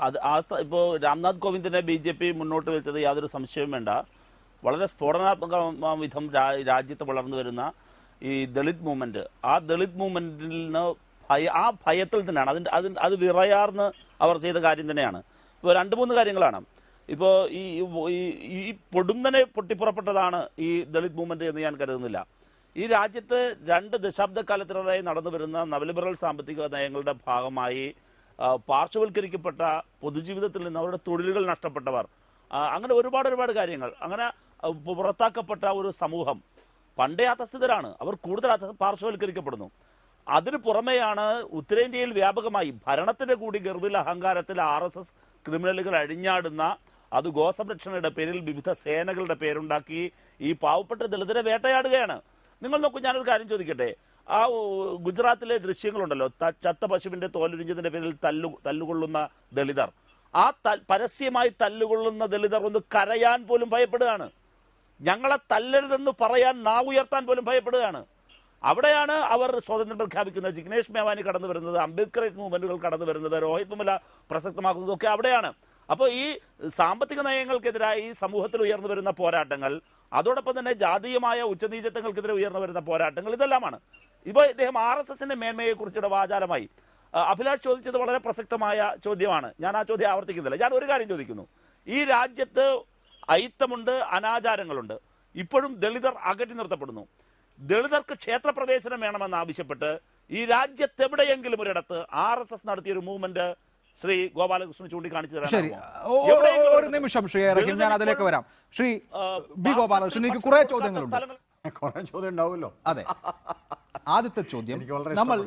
അത് ഇപ്പോൾ രാംനാഥ് കോവിന്ദിനെ BJP മുന്നോട്ട് വെച്ചത് യാതൊരു സംശയവും വേണ്ട. വളരെ സ്ഫോടനാത്മക വിധം രാജ്യത്ത് വളർന്നു വരുന്ന ഈ ദളിത് മൂവ്മെന്റ്, ആ ദളിത് മൂവ്മെന്റിൽ നിന്ന് ആ ഭയത്തിൽ തന്നെയാണ് അത് വിറയാർന്ന് അവർ ചെയ്ത കാര്യം തന്നെയാണ്. ഇപ്പോൾ 2-3 കാര്യങ്ങളാണ്. ഇപ്പോൾ ഈ പൊടുന്നനെ പൊട്ടിപ്പുറപ്പെട്ടതാണ് ഈ ദളിത് മൂവ്മെന്റ് എന്ന് ഞാൻ കരുതുന്നില്ല. ഈ രാജ്യത്ത് 2 ദശാബ്ദക്കാലത്തിനായി നടന്നു വരുന്ന നവലിബറൽ സാമ്പത്തിക നയങ്ങളുടെ ഭാഗമായി പാർശ്വവൽക്കരിക്കപ്പെട്ട പൊതുജീവിതത്തിൽ നിന്ന് അവരുടെ തൊഴിലുകൾ നഷ്ടപ്പെട്ടവർ, അങ്ങനെ ഒരുപാട് കാര്യങ്ങൾ, അങ്ങനെ പുറത്താക്കപ്പെട്ട ഒരു സമൂഹം പണ്ടേ അധസ്ഥിതരാണ്. അവർ കൂടുതൽ പാർശ്വവൽക്കരിക്കപ്പെടുന്നു. അതിനു പുറമെയാണ് ഉത്തരേന്ത്യയിൽ വ്യാപകമായി ഭരണത്തിന്റെ കൂടി ഗർവിൽ അഹങ്കാരത്തിൽ RSS ക്രിമിനലുകൾ അഴിഞ്ഞാടുന്ന, അത് ഗോസംരക്ഷണയുടെ പേരിൽ വിവിധ സേനകളുടെ പേരുണ്ടാക്കി ഈ പാവപ്പെട്ട ദളിതരെ വേട്ടയാടുകയാണ്. നിങ്ങൾ നോക്കൂ, ഞാനൊരു കാര്യം ചോദിക്കട്ടെ. ആ ഗുജറാത്തിലെ ദൃശ്യങ്ങളുണ്ടല്ലോ, ചത്ത പശുവിന്റെ തോലുരിഞ്ഞതിന്റെ പേരിൽ തല്ലുകൊള്ളുന്ന ദളിതർ, ആ പരസ്യമായി തല്ലുകൊള്ളുന്ന ദളിതർ ഒന്ന് കരയാൻ പോലും ഭയപ്പെടുകയാണ്. ഞങ്ങളെ തല്ലരുതെന്ന് പറയാൻ നാവുയർത്താൻ പോലും ഭയപ്പെടുകയാണ്. അവിടെയാണ് അവർ സ്വാതന്ത്ര്യം പ്രഖ്യാപിക്കുന്നത്. ജിഗ്നേഷ് മേവാനി കടന്നു വരുന്നത്, അംബേദ്കറൈറ്റ് മൂവ്മെന്റുകൾ കടന്നു വരുന്നത്, രോഹിത് മുമല പ്രസക്തമാക്കുന്നതൊക്കെ അവിടെയാണ്. അപ്പോൾ ഈ സാമ്പത്തിക നയങ്ങൾക്കെതിരായി സമൂഹത്തിൽ ഉയർന്നു വരുന്ന പോരാട്ടങ്ങൾ, അതോടൊപ്പം തന്നെ ജാതീയമായ ഉച്ചനീചത്വങ്ങൾക്കെതിരെ ഉയർന്നു വരുന്ന പോരാട്ടങ്ങൾ, ഇതെല്ലാമാണ്. ഇപ്പോൾ ഇദ്ദേഹം RSSന്റെ മേന്മയെക്കുറിച്ചുള്ള വാചാലമായി അഭിലാഷ് ചോദിച്ചത് വളരെ പ്രസക്തമായ ചോദ്യമാണ്. ഞാൻ ആ ചോദ്യം ആവർത്തിക്കുന്നില്ല. ഞാൻ ഒരു കാര്യം ചോദിക്കുന്നു. ഈ രാജ്യത്ത് അയിത്തമുണ്ട്, അനാചാരങ്ങളുണ്ട്. ഇപ്പോഴും ദളിതർ അകറ്റി നിർത്തപ്പെടുന്നു. ദളിതർക്ക് ക്ഷേത്രപ്രവേശനം വേണമെന്ന് ആവശ്യപ്പെട്ട് ഈ രാജ്യത്തെവിടെയെങ്കിലും ഒരിടത്ത് RSS നടത്തിയൊരു മൂവ്മെന്റ് ശ്രീ ഗോപാലകൃഷ്ണൻ ചൂണ്ടിക്കാണിച്ചു തരാം. ശരി, ഒരു നിമിഷം ശ്രീ റഹീം, ഞാൻ അതിലേക്ക് വരാം. ശ്രീ ബി ഗോപാലകൃഷ്ണൻ, എനിക്ക് കുറെ ചോദ്യങ്ങളുണ്ട്. കുറെ ചോദ്യം ഉണ്ടാവുമല്ലോ. അതെ, ആദ്യത്തെ ചോദ്യം, നമ്മൾ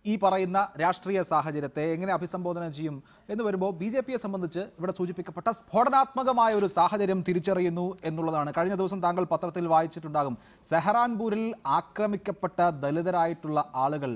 ഈ പറയുന്ന രാഷ്ട്രീയ സാഹചര്യത്തെ എങ്ങനെ അഭിസംബോധന ചെയ്യും എന്ന് വരുമ്പോൾ BJPയെ സംബന്ധിച്ച് ഇവിടെ സൂചിപ്പിക്കപ്പെട്ട സ്ഫോടനാത്മകമായ ഒരു സാഹചര്യം തിരിച്ചറിയുന്നു എന്നുള്ളതാണ്. കഴിഞ്ഞ ദിവസം താങ്കൾ പത്രത്തിൽ വായിച്ചിട്ടുണ്ടാകും, സെഹറാൻപൂരിൽ ആക്രമിക്കപ്പെട്ട ദളിതരായിട്ടുള്ള ആളുകൾ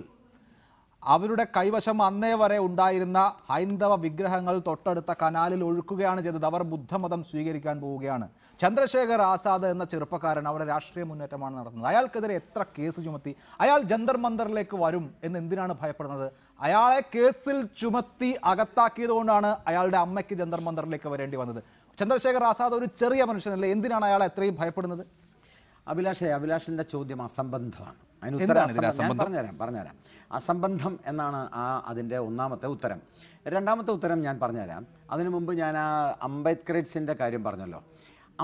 അവരുടെ കൈവശം അന്നേ വരെ ഉണ്ടായിരുന്ന ഹൈന്ദവ വിഗ്രഹങ്ങൾ തൊട്ടടുത്ത കനാലിൽ ഒഴുക്കുകയാണ് ചെയ്തത്. അവർ ബുദ്ധമതം സ്വീകരിക്കാൻ പോവുകയാണ്. ചന്ദ്രശേഖർ ആസാദ് എന്ന ചെറുപ്പക്കാരൻ അവിടെ രാഷ്ട്രീയ മുന്നേറ്റമാണ് നടത്തുന്നത്. അയാൾക്കെതിരെ എത്ര കേസ് ചുമത്തി? അയാൾ ജന്തർ മന്ദറിലേക്ക് വരും എന്ന് എന്തിനാണ് ഭയപ്പെടുന്നത്? അയാളെ കേസിൽ ചുമത്തി അകത്താക്കിയത് കൊണ്ടാണ് അയാളുടെ അമ്മയ്ക്ക് ജന്തർ മന്ദറിലേക്ക് വരേണ്ടി വന്നത്. ചന്ദ്രശേഖർ ആസാദ് ഒരു ചെറിയ മനുഷ്യനല്ലേ, എന്തിനാണ് അയാൾ എത്രയും ഭയപ്പെടുന്നത്? അഭിലാഷിന്റെ ചോദ്യം അസംബന്ധമാണ്. അതിന് ഉത്തരം പറഞ്ഞുതരാം. അസംബന്ധം എന്നാണ് അതിൻ്റെ ഒന്നാമത്തെ ഉത്തരം. രണ്ടാമത്തെ ഉത്തരം ഞാൻ പറഞ്ഞുതരാം. അതിനു മുമ്പ് ഞാൻ ആ അംബേദ്കറൈറ്റ്സിൻ്റെ കാര്യം പറഞ്ഞല്ലോ.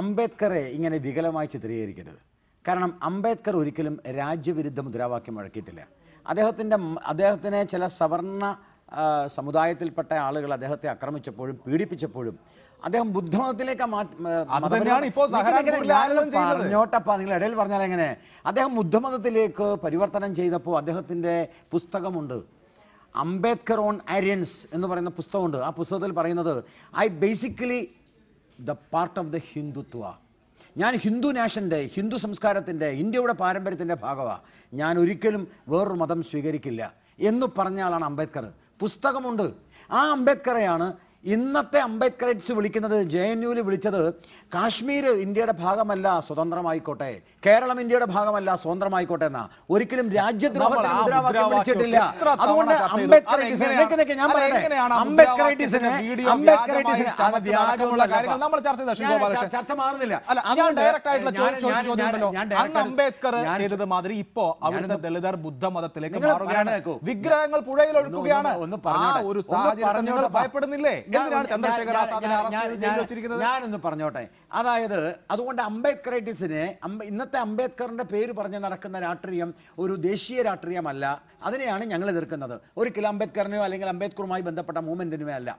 അംബേദ്കറെ ഇങ്ങനെ വികലമായി ചിത്രീകരിക്കരുത്. കാരണം അംബേദ്കർ ഒരിക്കലും രാജ്യവിരുദ്ധ മുദ്രാവാക്യം മുഴക്കിയിട്ടില്ല. അദ്ദേഹത്തിനെ ചില സവർണ സമുദായത്തിൽപ്പെട്ട ആളുകൾ അദ്ദേഹത്തെ ആക്രമിച്ചപ്പോഴും പീഡിപ്പിച്ചപ്പോഴും അദ്ദേഹം ബുദ്ധമതത്തിലേക്ക് പറഞ്ഞോട്ടപ്പ, നിങ്ങൾ ഇടയിൽ പറഞ്ഞാൽ എങ്ങനെ? അദ്ദേഹം ബുദ്ധമതത്തിലേക്ക് പരിവർത്തനം ചെയ്തപ്പോൾ അദ്ദേഹത്തിൻ്റെ പുസ്തകമുണ്ട്, അംബേദ്കർ ഓൺ ആര്യൻസ് എന്ന് പറയുന്ന പുസ്തകമുണ്ട്. ആ പുസ്തകത്തിൽ പറയുന്നത്, I basically the part of the Hindutva, ഞാൻ ഹിന്ദു നാഷൻ്റെ, ഹിന്ദു സംസ്കാരത്തിൻ്റെ, ഇന്ത്യയുടെ പാരമ്പര്യത്തിൻ്റെ ഭാഗമാണ്, ഞാൻ ഒരിക്കലും വേറൊരു മതം സ്വീകരിക്കില്ല എന്ന് പറഞ്ഞ ആളാണ് അംബേദ്കർ. പുസ്തകമുണ്ട്. ആ അംബേദ്കറെയാണ് ഇന്നത്തെ അംബേദ്കറൈറ്റ്സ് വിളിക്കുന്നത് JNUവിൽ വിളിച്ചത് കാശ്മീർ ഇന്ത്യയുടെ ഭാഗമല്ല സ്വതന്ത്രമായിക്കോട്ടെ, കേരളം ഇന്ത്യയുടെ ഭാഗമല്ല സ്വതന്ത്രമായിക്കോട്ടെ എന്നാ. ഒരിക്കലും രാജ്യദ്രോഹത്തിന് മുദ്രാവാക്യം വിളിച്ചിട്ടില്ല. അതുകൊണ്ട് അംബേദ്കറൈറ്റിസിന് ഞാൻ പറയട്ടെ, അംബേദ്കറൈറ്റിസിന് ചർച്ച മാറുന്നില്ല. അംബേദ്കർ ചെയ്തത് മാതിരി ഇപ്പോ അവിടുത്തെ ദളിതർ ബുദ്ധമതത്തിലേക്ക് മാറുകയാണ്, വിഗ്രഹങ്ങൾ പുഴയിൽ ഒഴുക്കുകയാണ്. ഒരു സാഹചര്യം ഭയപ്പെടുന്നില്ലേ? എന്തിനാണ് ചന്ദ്രശേഖർ ആസാദിനെ അറസ്റ്റ് ചെയ്ത് വെച്ചിരിക്കുന്നത്? ഞാനൊന്ന് പറഞ്ഞോട്ടെ. അതായത് അതുകൊണ്ട് അംബേദ്കറൈറ്റിസിനെ ഇന്നത്തെ അംബേദ്കറിന്റെ പേര് പറഞ്ഞ് നടക്കുന്ന രാഷ്ട്രീയം ഒരു ദേശീയ രാഷ്ട്രീയമല്ല. അതിനെയാണ് ഞങ്ങൾ എതിർക്കുന്നത്. ഒരിക്കലും അംബേദ്കറിനെയോ അല്ലെങ്കിൽ അംബേദ്കറുമായി ബന്ധപ്പെട്ട മൂവ്മെന്റിനുമേ അല്ല.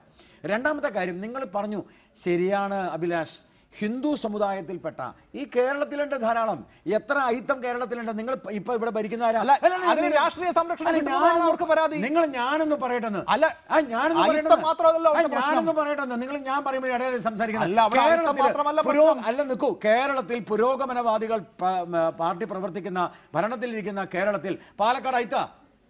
രണ്ടാമത്തെ കാര്യം, നിങ്ങൾ പറഞ്ഞു ശരിയാണ് അഭിലാഷ്, ഹിന്ദു സമുദായത്തിൽപ്പെട്ട ഈ കേരളത്തിലുണ്ട് ധാരാളം. എത്ര അയിത്തം കേരളത്തിലുണ്ട്. നിങ്ങൾ ഇപ്പൊ ഇവിടെ ഭരിക്കുന്ന രാഷ്ട്രീയ സംരക്ഷണം നിങ്ങൾ ഞാനൊന്ന് പറയട്ടെ, നിങ്ങൾ ഞാൻ പറയുമ്പോൾ ഇടയിൽ സംസാരിക്കുന്നത് അല്ല. നിൽക്കൂ, കേരളത്തിൽ പുരോഗമനവാദികൾ പാർട്ടി പ്രവർത്തിക്കുന്ന ഭരണത്തിലിരിക്കുന്ന കേരളത്തിൽ പാലക്കാട് അയിത്ത,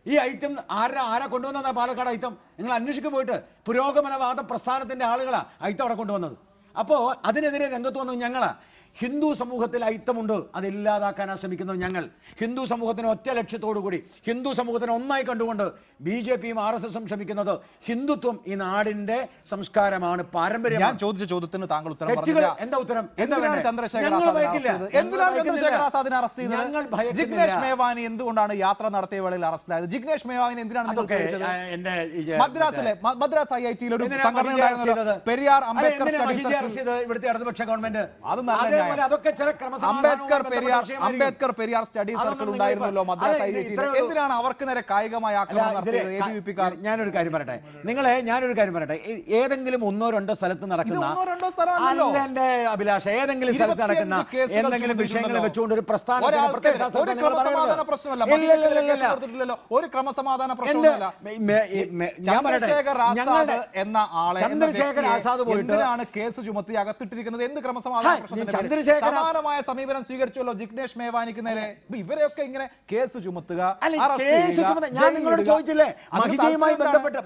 ഈ ഐറ്റം ആരാ കൊണ്ടുവന്നതാ? പാലക്കാട് ഐറ്റം നിങ്ങൾ അന്വേഷിക്കാൻ പോയിട്ട് പുരോഗമനവാദ പ്രസ്ഥാനത്തിന്റെ ആളുകളാ ഐറ്റം അവിടെ കൊണ്ടുവന്നത്. അപ്പോൾ അതിനെതിരെ രംഗത്ത് വന്നത് ഞങ്ങളാ. ഹിന്ദു സമൂഹത്തിൽ അയിത്തമുണ്ട്, അതില്ലാതാക്കാനാണ് ശ്രമിക്കുന്നത് ഞങ്ങൾ. ഹിന്ദു സമൂഹത്തിന് ഒറ്റ ലക്ഷ്യത്തോടു കൂടി, ഹിന്ദു സമൂഹത്തിന് ഒന്നായി കണ്ടുകൊണ്ട് BJPയും RSSും ശ്രമിക്കുന്നത് ഹിന്ദുത്വം ഈ നാടിന്റെ സംസ്കാരമാണ്, പാരമ്പര്യം. ഞാൻ ചോദിച്ച ചോദ്യത്തിന് താങ്കൾ ഉത്തരം എന്താ ഉത്തരം? ജിഗ്നേഷ് മേവാനി എന്തുകൊണ്ടാണ് യാത്ര നടത്തിയ വേളയിൽ അറസ്റ്റിലായത്? ജിഗ്നേഷ് മേവാനി എന്തിനാണ് മദ്രാസ് IITയിൽ ഒരു സംഘടന ഉണ്ടായിരുന്നത്, പെരിയാർ അംബേദ്കർ ഇവിടുത്തെ ഇടതുപക്ഷ government? Ambedkar Periyar study circle ഉണ്ടായിരുന്നല്ലോ മദ്രാസ് IITയിൽ. എന്തിനാണ് അവർക്ക് നേരെ കായികമായ ആക്രമണം നടത്തിയത് ABVP-ക്കാർ? ഞാനൊരു കാര്യം പറയട്ടെ, ഏതെങ്കിലും ഒന്നോ രണ്ടോ സ്ഥലത്ത് നടക്കുന്ന അഭിലാഷ്, ഏതെങ്കിലും സ്ഥലത്ത് നടക്കുന്ന എന്തെങ്കിലും വിഷയങ്ങൾ വെച്ചുകൊണ്ട് ഒരു പ്രസ്ഥാനത്തിന് ഒരു ക്രമസമാധാന പ്രശ്നമല്ല. എന്ന ആളെ ചന്ദ്രശേഖർ ആസാദ് എന്തിനാണ് കേസ് ചുമത്തി അകത്തിട്ടിരിക്കുന്നത്? എന്ത് ക്രമസമാധാന സമാനമായ സമീപനം സ്വീകരിച്ചല്ലോ ജിഗ്നേഷ് മേവാനിക്ക് നേരെ. ഇവരെയൊക്കെ ഇങ്ങനെ കേസ് ചുമത്തുക. ഞാൻ നിങ്ങളോട് ചോദിച്ചില്ലേ,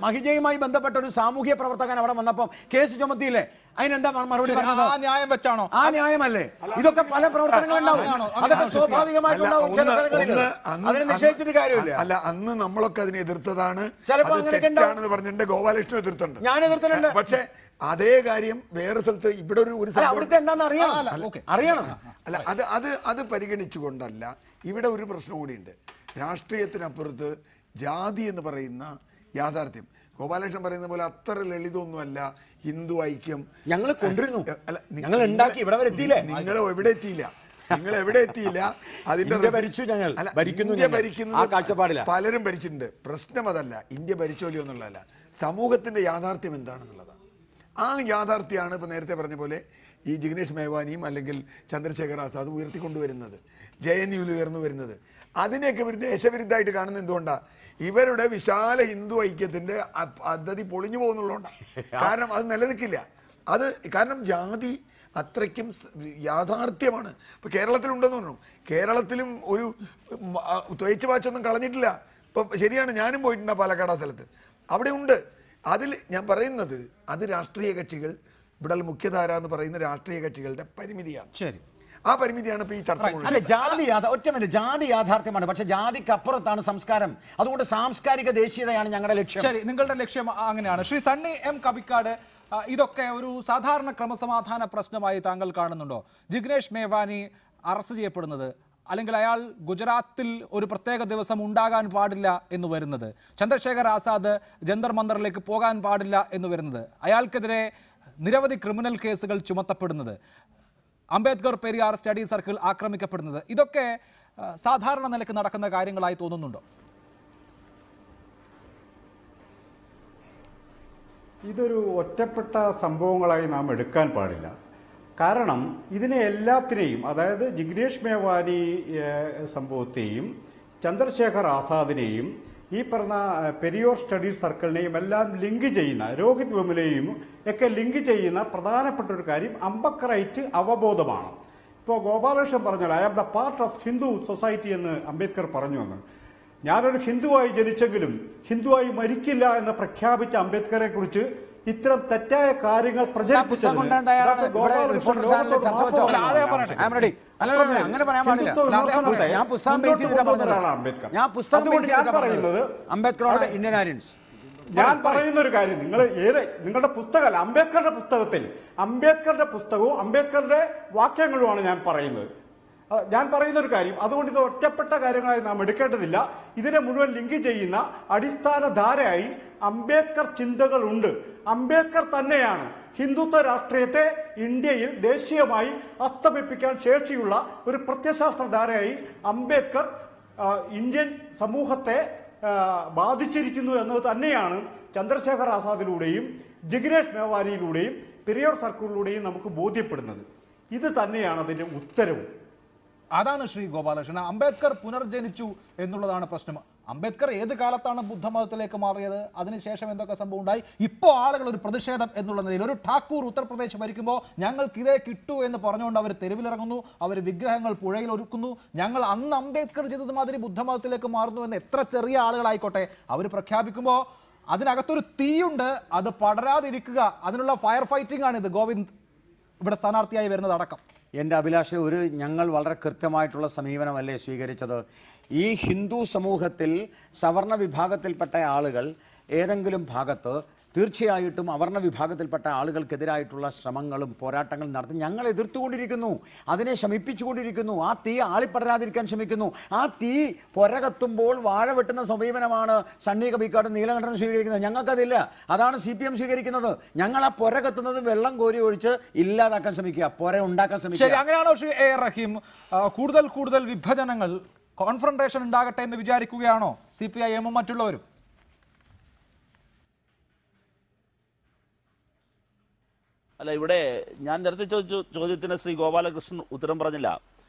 മഹിജയുമായി ബന്ധപ്പെട്ട ഒരു സാമൂഹ്യ പ്രവർത്തകൻ അവിടെ വന്നപ്പോൾ കേസ് ചുമത്തിയില്ലേ? അതിനെന്താ മറുപടി പറഞ്ഞത്? ആ ന്യായം വെച്ചാണോ? ആ ന്യായമല്ലേ? ഇതൊക്കെ പല പ്രവർത്തനങ്ങളുണ്ടാവും, അതൊക്കെ സ്വാഭാവികമായിട്ടുണ്ടാവും. അതിനെ നിശ്ചയിച്ചിട്ട് കാര്യമില്ല. അല്ല, അന്ന് നമ്മളൊക്കെ അതിനെ എതിർത്തതാണ്. ചിലപ്പോൾ അങ്ങനെയൊക്കെ പറഞ്ഞിട്ടുണ്ട്, ഗോപാലകൃഷ്ണൻ എതിർത്തുണ്ട്, ഞാൻ എതിർത്തിട്ടുണ്ട്. പക്ഷേ അതേ കാര്യം വേറെ സ്ഥലത്ത് ഇവിടെ ഒരു അവിടുത്തെ എന്താണെന്ന് അറിയണം. അല്ല, അത് പരിഗണിച്ചുകൊണ്ടല്ല. ഇവിടെ ഒരു പ്രശ്നം കൂടിയുണ്ട്. രാഷ്ട്രീയത്തിനപ്പുറത്ത് ജാതി എന്ന് പറയുന്ന യാഥാർത്ഥ്യം ഗോപാലകൃഷ്ണൻ പറയുന്ന പോലെ അത്ര ലളിതമൊന്നുമല്ല. ഹിന്ദു ഐക്യം ഞങ്ങൾ കൊണ്ടിരുന്നു, ഞങ്ങൾ ഉണ്ടാക്കി, ഇവിടെ വരെ എത്തിയില്ലേ? നിങ്ങൾ എവിടെ എത്തിയില്ല. അതിന്റെ ഭരിച്ചു, ഞങ്ങൾ ഭരിക്കുന്നത് ആ കാഴ്ചപ്പാടില്ല. പലരും ഭരിച്ചിട്ടുണ്ട്. പ്രശ്നം അതല്ല, ഇന്ത്യ ഭരിച്ചോലിയോ എന്നുള്ളതല്ല, സമൂഹത്തിന്റെ യാഥാർത്ഥ്യം എന്താണെന്നുള്ളതാണ്. ആ യാഥാർത്ഥ്യമാണ് ഇപ്പോൾ നേരത്തെ പറഞ്ഞ പോലെ ഈ ജിഗ്നേഷ് മേവാനിയും അല്ലെങ്കിൽ ചന്ദ്രശേഖർ ആസാദ് ഉയർത്തിക്കൊണ്ടുവരുന്നത്, JNUവിൽ ഉയർന്നു വരുന്നത്. അതിനെയൊക്കെ ഇവർ ദേശവിരുദ്ധമായിട്ട് കാണുന്നത് എന്തുകൊണ്ടാണ്? ഇവരുടെ വിശാല ഹിന്ദു ഐക്യത്തിന്റെ പദ്ധതി പൊളിഞ്ഞു പോകുന്നുള്ളതുകൊണ്ടാണ്. കാരണം അത് നിലനിൽക്കില്ല. കാരണം ജാതി അത്രയ്ക്കും യാഥാർത്ഥ്യമാണ്. ഇപ്പൊ കേരളത്തിലുണ്ടെന്ന് പറഞ്ഞു, കേരളത്തിലും ഒരു ത്വയിച്ച വാച്ചൊന്നും കളഞ്ഞിട്ടില്ല. ഇപ്പൊ ശരിയാണ്, ഞാനും പോയിട്ടുണ്ട് പാലക്കാട് സ്ഥലത്ത്, അവിടെ ഉണ്ട്. അതിൽ ഞാൻ പറയുന്നത് അത് രാഷ്ട്രീയ കക്ഷികൾ, ഇവിടെ മുഖ്യധാര എന്ന് പറയുന്ന രാഷ്ട്രീയ കക്ഷികളുടെ പരിമിതിയാണ്. ശരി, ആ പരിമിതിയാണ് ഇപ്പൊ ഈ ചർച്ച. ജാതി യാഥാർത്ഥ്യമാണ്, പക്ഷെ ജാതിക്ക് അപ്പുറത്താണ് സംസ്കാരം. അതുകൊണ്ട് സാംസ്കാരിക ദേശീയതയാണ് ഞങ്ങളുടെ ലക്ഷ്യം. ശരി, നിങ്ങളുടെ ലക്ഷ്യം അങ്ങനെയാണ്. ശ്രീ സണ്ണി M കബിക്കാട്, ഇതൊക്കെ ഒരു സാധാരണ ക്രമസമാധാന പ്രശ്നമായി താങ്കൾ കാണുന്നുണ്ടോ? ജിഗ്നേഷ് മേവാനി അറസ്റ്റ് ചെയ്യപ്പെടുന്നത്, അല്ലെങ്കിൽ അയാൾ ഗുജറാത്തിൽ ഒരു പ്രത്യേക ദിവസം ഉണ്ടാകാൻ പാടില്ല എന്ന് വരുന്നത്, ചന്ദ്രശേഖർ ആസാദ് ജന്തർ മന്ദറിലേക്ക് പോകാൻ പാടില്ല എന്ന് വരുന്നത്, അയാൾക്കെതിരെ നിരവധി ക്രിമിനൽ കേസുകൾ ചുമത്തപ്പെടുന്നത്, അംബേദ്കർ പെരിയാർ സ്റ്റഡി സർക്കിൾ ആക്രമിക്കപ്പെടുന്നത്, ഇതൊക്കെ സാധാരണ നിലയ്ക്ക് നടക്കുന്ന കാര്യങ്ങളായി തോന്നുന്നുണ്ടോ? ഇതൊരു ഒറ്റപ്പെട്ട സംഭവങ്ങളായി നാം എടുക്കാൻ പാടില്ല. കാരണം ഇതിനെ എല്ലാത്തിനെയും, അതായത് ജിഗ്നേഷ് മേവാനി സംഭവത്തെയും ചന്ദ്രശേഖർ ആസാദിനെയും ഈ പറഞ്ഞ പെരിയോർ സ്റ്റഡീസ് സർക്കിളിനെയും എല്ലാം ലിങ്ക് ചെയ്യുന്ന, രോഹിത് വെമുലയെയും ഒക്കെ ലിങ്ക് ചെയ്യുന്ന പ്രധാനപ്പെട്ട ഒരു കാര്യം അംബേദ്കറൈറ്റ് അവബോധമാണ്. ഇപ്പോൾ ഗോപാലകൃഷ്ണൻ പറഞ്ഞാൽ I am the part of Hindu society എന്ന് അംബേദ്കർ പറഞ്ഞു എന്ന്. ഞാനൊരു ഹിന്ദുവായി ജനിച്ചെങ്കിലും ഹിന്ദുവായി മരിക്കില്ല എന്ന് പ്രഖ്യാപിച്ച അംബേദ്കറെ കുറിച്ച് ഇത്തരം തെറ്റായ കാര്യങ്ങൾ പുസ്തകം കൊണ്ടുവരാൻ തയ്യാറാണ്. ഇവിടെ റിപ്പോർട്ടർ ചാനലിൽ ചർച്ച വെച്ചോ. അങ്ങനെ പറയാൻ പാടില്ല. ഞാൻ പുസ്തകം ബേസ് ചെയ്തിട്ടാണ് പറഞ്ഞത്. ഞാൻ പുസ്തകം ബേസ് ചെയ്തിട്ടാണ് പറയുന്നത്. അംബേദ്കറാണ് ഇന്ത്യൻ ആര്യൻസ്. ഞാൻ പറയുന്ന ഒരു കാര്യം, നിങ്ങളുടെ പുസ്തകമല്ല, അംബേദ്കറുടെ പുസ്തകവും അംബേദ്കറുടെ വാക്യങ്ങളുമാണ് ഞാൻ പറയുന്നത്. ഞാൻ പറയുന്ന ഒരു കാര്യം, അതുകൊണ്ട് ഇത് ഒറ്റപ്പെട്ട കാര്യങ്ങളായി നാം എടുക്കേണ്ടതില്ല. ഇതിനെ മുഴുവൻ ലിങ്ക് ചെയ്യുന്ന അടിസ്ഥാന ധാരയായി അംബേദ്കർ ചിന്തകളുണ്ട്. അംബേദ്കർ തന്നെയാണ് ഹിന്ദുത്വ രാഷ്ട്രീയത്തെ ഇന്ത്യയിൽ ദേശീയമായി അസ്തമിപ്പിക്കാൻ ശേഷിയുള്ള ഒരു പ്രത്യയശാസ്ത്ര ധാരയായി അംബേദ്കർ ഇന്ത്യൻ സമൂഹത്തെ ബാധിച്ചിരിക്കുന്നു എന്നത് തന്നെയാണ് ചന്ദ്രശേഖർ ആസാദിലൂടെയും ജിഗ്നേഷ് മേവാനിയിലൂടെയും പെരിയോർ സർക്കിളിലൂടെയും നമുക്ക് ബോധ്യപ്പെടുന്നത്. ഇത് തന്നെയാണ് അതിൻ്റെ ഉത്തരവും. അതാണ് ശ്രീ ഗോപാലകൃഷ്ണൻ. അംബേദ്കർ പുനർജനിച്ചു എന്നുള്ളതാണ് പ്രശ്നം. അംബേദ്കർ ഏത് കാലത്താണ് ബുദ്ധമതത്തിലേക്ക് മാറിയത്, അതിനുശേഷം എന്തൊക്കെ സംഭവം ഉണ്ടായി, ഇപ്പോൾ ആളുകൾ ഒരു പ്രതിഷേധം എന്നുള്ള നിലയിൽ ഒരു ഠാക്കൂർ ഉത്തർപ്രദേശ് ഭരിക്കുമ്പോൾ ഞങ്ങൾക്ക് ഇതേ കിട്ടൂ എന്ന് പറഞ്ഞുകൊണ്ട് അവർ തെരുവിലിറങ്ങുന്നു, അവർ വിഗ്രഹങ്ങൾ പുഴയിൽ ഒരുക്കുന്നു, ഞങ്ങൾ അന്ന് അംബേദ്കർ ചെയ്തത് മാതിരി ബുദ്ധമതത്തിലേക്ക് മാറുന്നു എന്ന് എത്ര ചെറിയ ആളുകളായിക്കോട്ടെ അവർ പ്രഖ്യാപിക്കുമ്പോൾ അതിനകത്തൊരു തീയുണ്ട്, അത് പടരാതിരിക്കുക, അതിനുള്ള ഫയർ ഫൈറ്റിംഗ് ആണ് ഇത്. ഗോവിന്ദ് ഇവിടെ സ്ഥാനാർത്ഥിയായി വരുന്നത് അടക്കം. എൻ്റെ അഭിലാഷ്, ഞങ്ങൾ വളരെ കൃത്യമായിട്ടുള്ള സമീപനമല്ലേ സ്വീകരിച്ചത്? ഈ ഹിന്ദു സമൂഹത്തിൽ സവർണ വിഭാഗത്തിൽപ്പെട്ട ആളുകൾ ഏതെങ്കിലും ഭാഗത്ത് തീർച്ചയായിട്ടും അവർണ വിഭാഗത്തിൽപ്പെട്ട ആളുകൾക്കെതിരായിട്ടുള്ള ശ്രമങ്ങളും പോരാട്ടങ്ങളും നടത്തി ഞങ്ങൾ എതിർത്തുകൊണ്ടിരിക്കുന്നു, അതിനെ ശമിപ്പിച്ചുകൊണ്ടിരിക്കുന്നു, ആ തീ ആളിപ്പടരാതിരിക്കാൻ ശ്രമിക്കുന്നു. ആ തീ പൊരകത്തുമ്പോൾ വാഴ വെട്ടുന്ന സമീപനമാണ് സണ്ണി കബിക്കാട് നീലകണ്ഠൻ സ്വീകരിക്കുന്നത്. ഞങ്ങൾക്കതില്ല, അതാണ് CPM സ്വീകരിക്കുന്നത്. ഞങ്ങൾ ആ പൊര കത്തുന്നത് വെള്ളം കോരി ഒഴിച്ച് ഇല്ലാതാക്കാൻ ശ്രമിക്കുക, പൊര ഉണ്ടാക്കാൻ ശ്രമിക്കുക. ശരി, അങ്ങനെയാണോ ശ്രീ എ റഹീം? കൂടുതൽ വിഭജനങ്ങൾ, കോൺഫ്രണ്ടേഷൻ ഉണ്ടാകട്ടെ എന്ന് വിചാരിക്കുകയാണോ CPIM മറ്റുള്ളവരും? അല്ല, ഇവിടെ ഞാൻ നേരത്തെ ചോദിച്ച ചോദ്യത്തിന് ശ്രീ ഗോപാലകൃഷ്ണൻ ഉത്തരം പറഞ്ഞില്ല.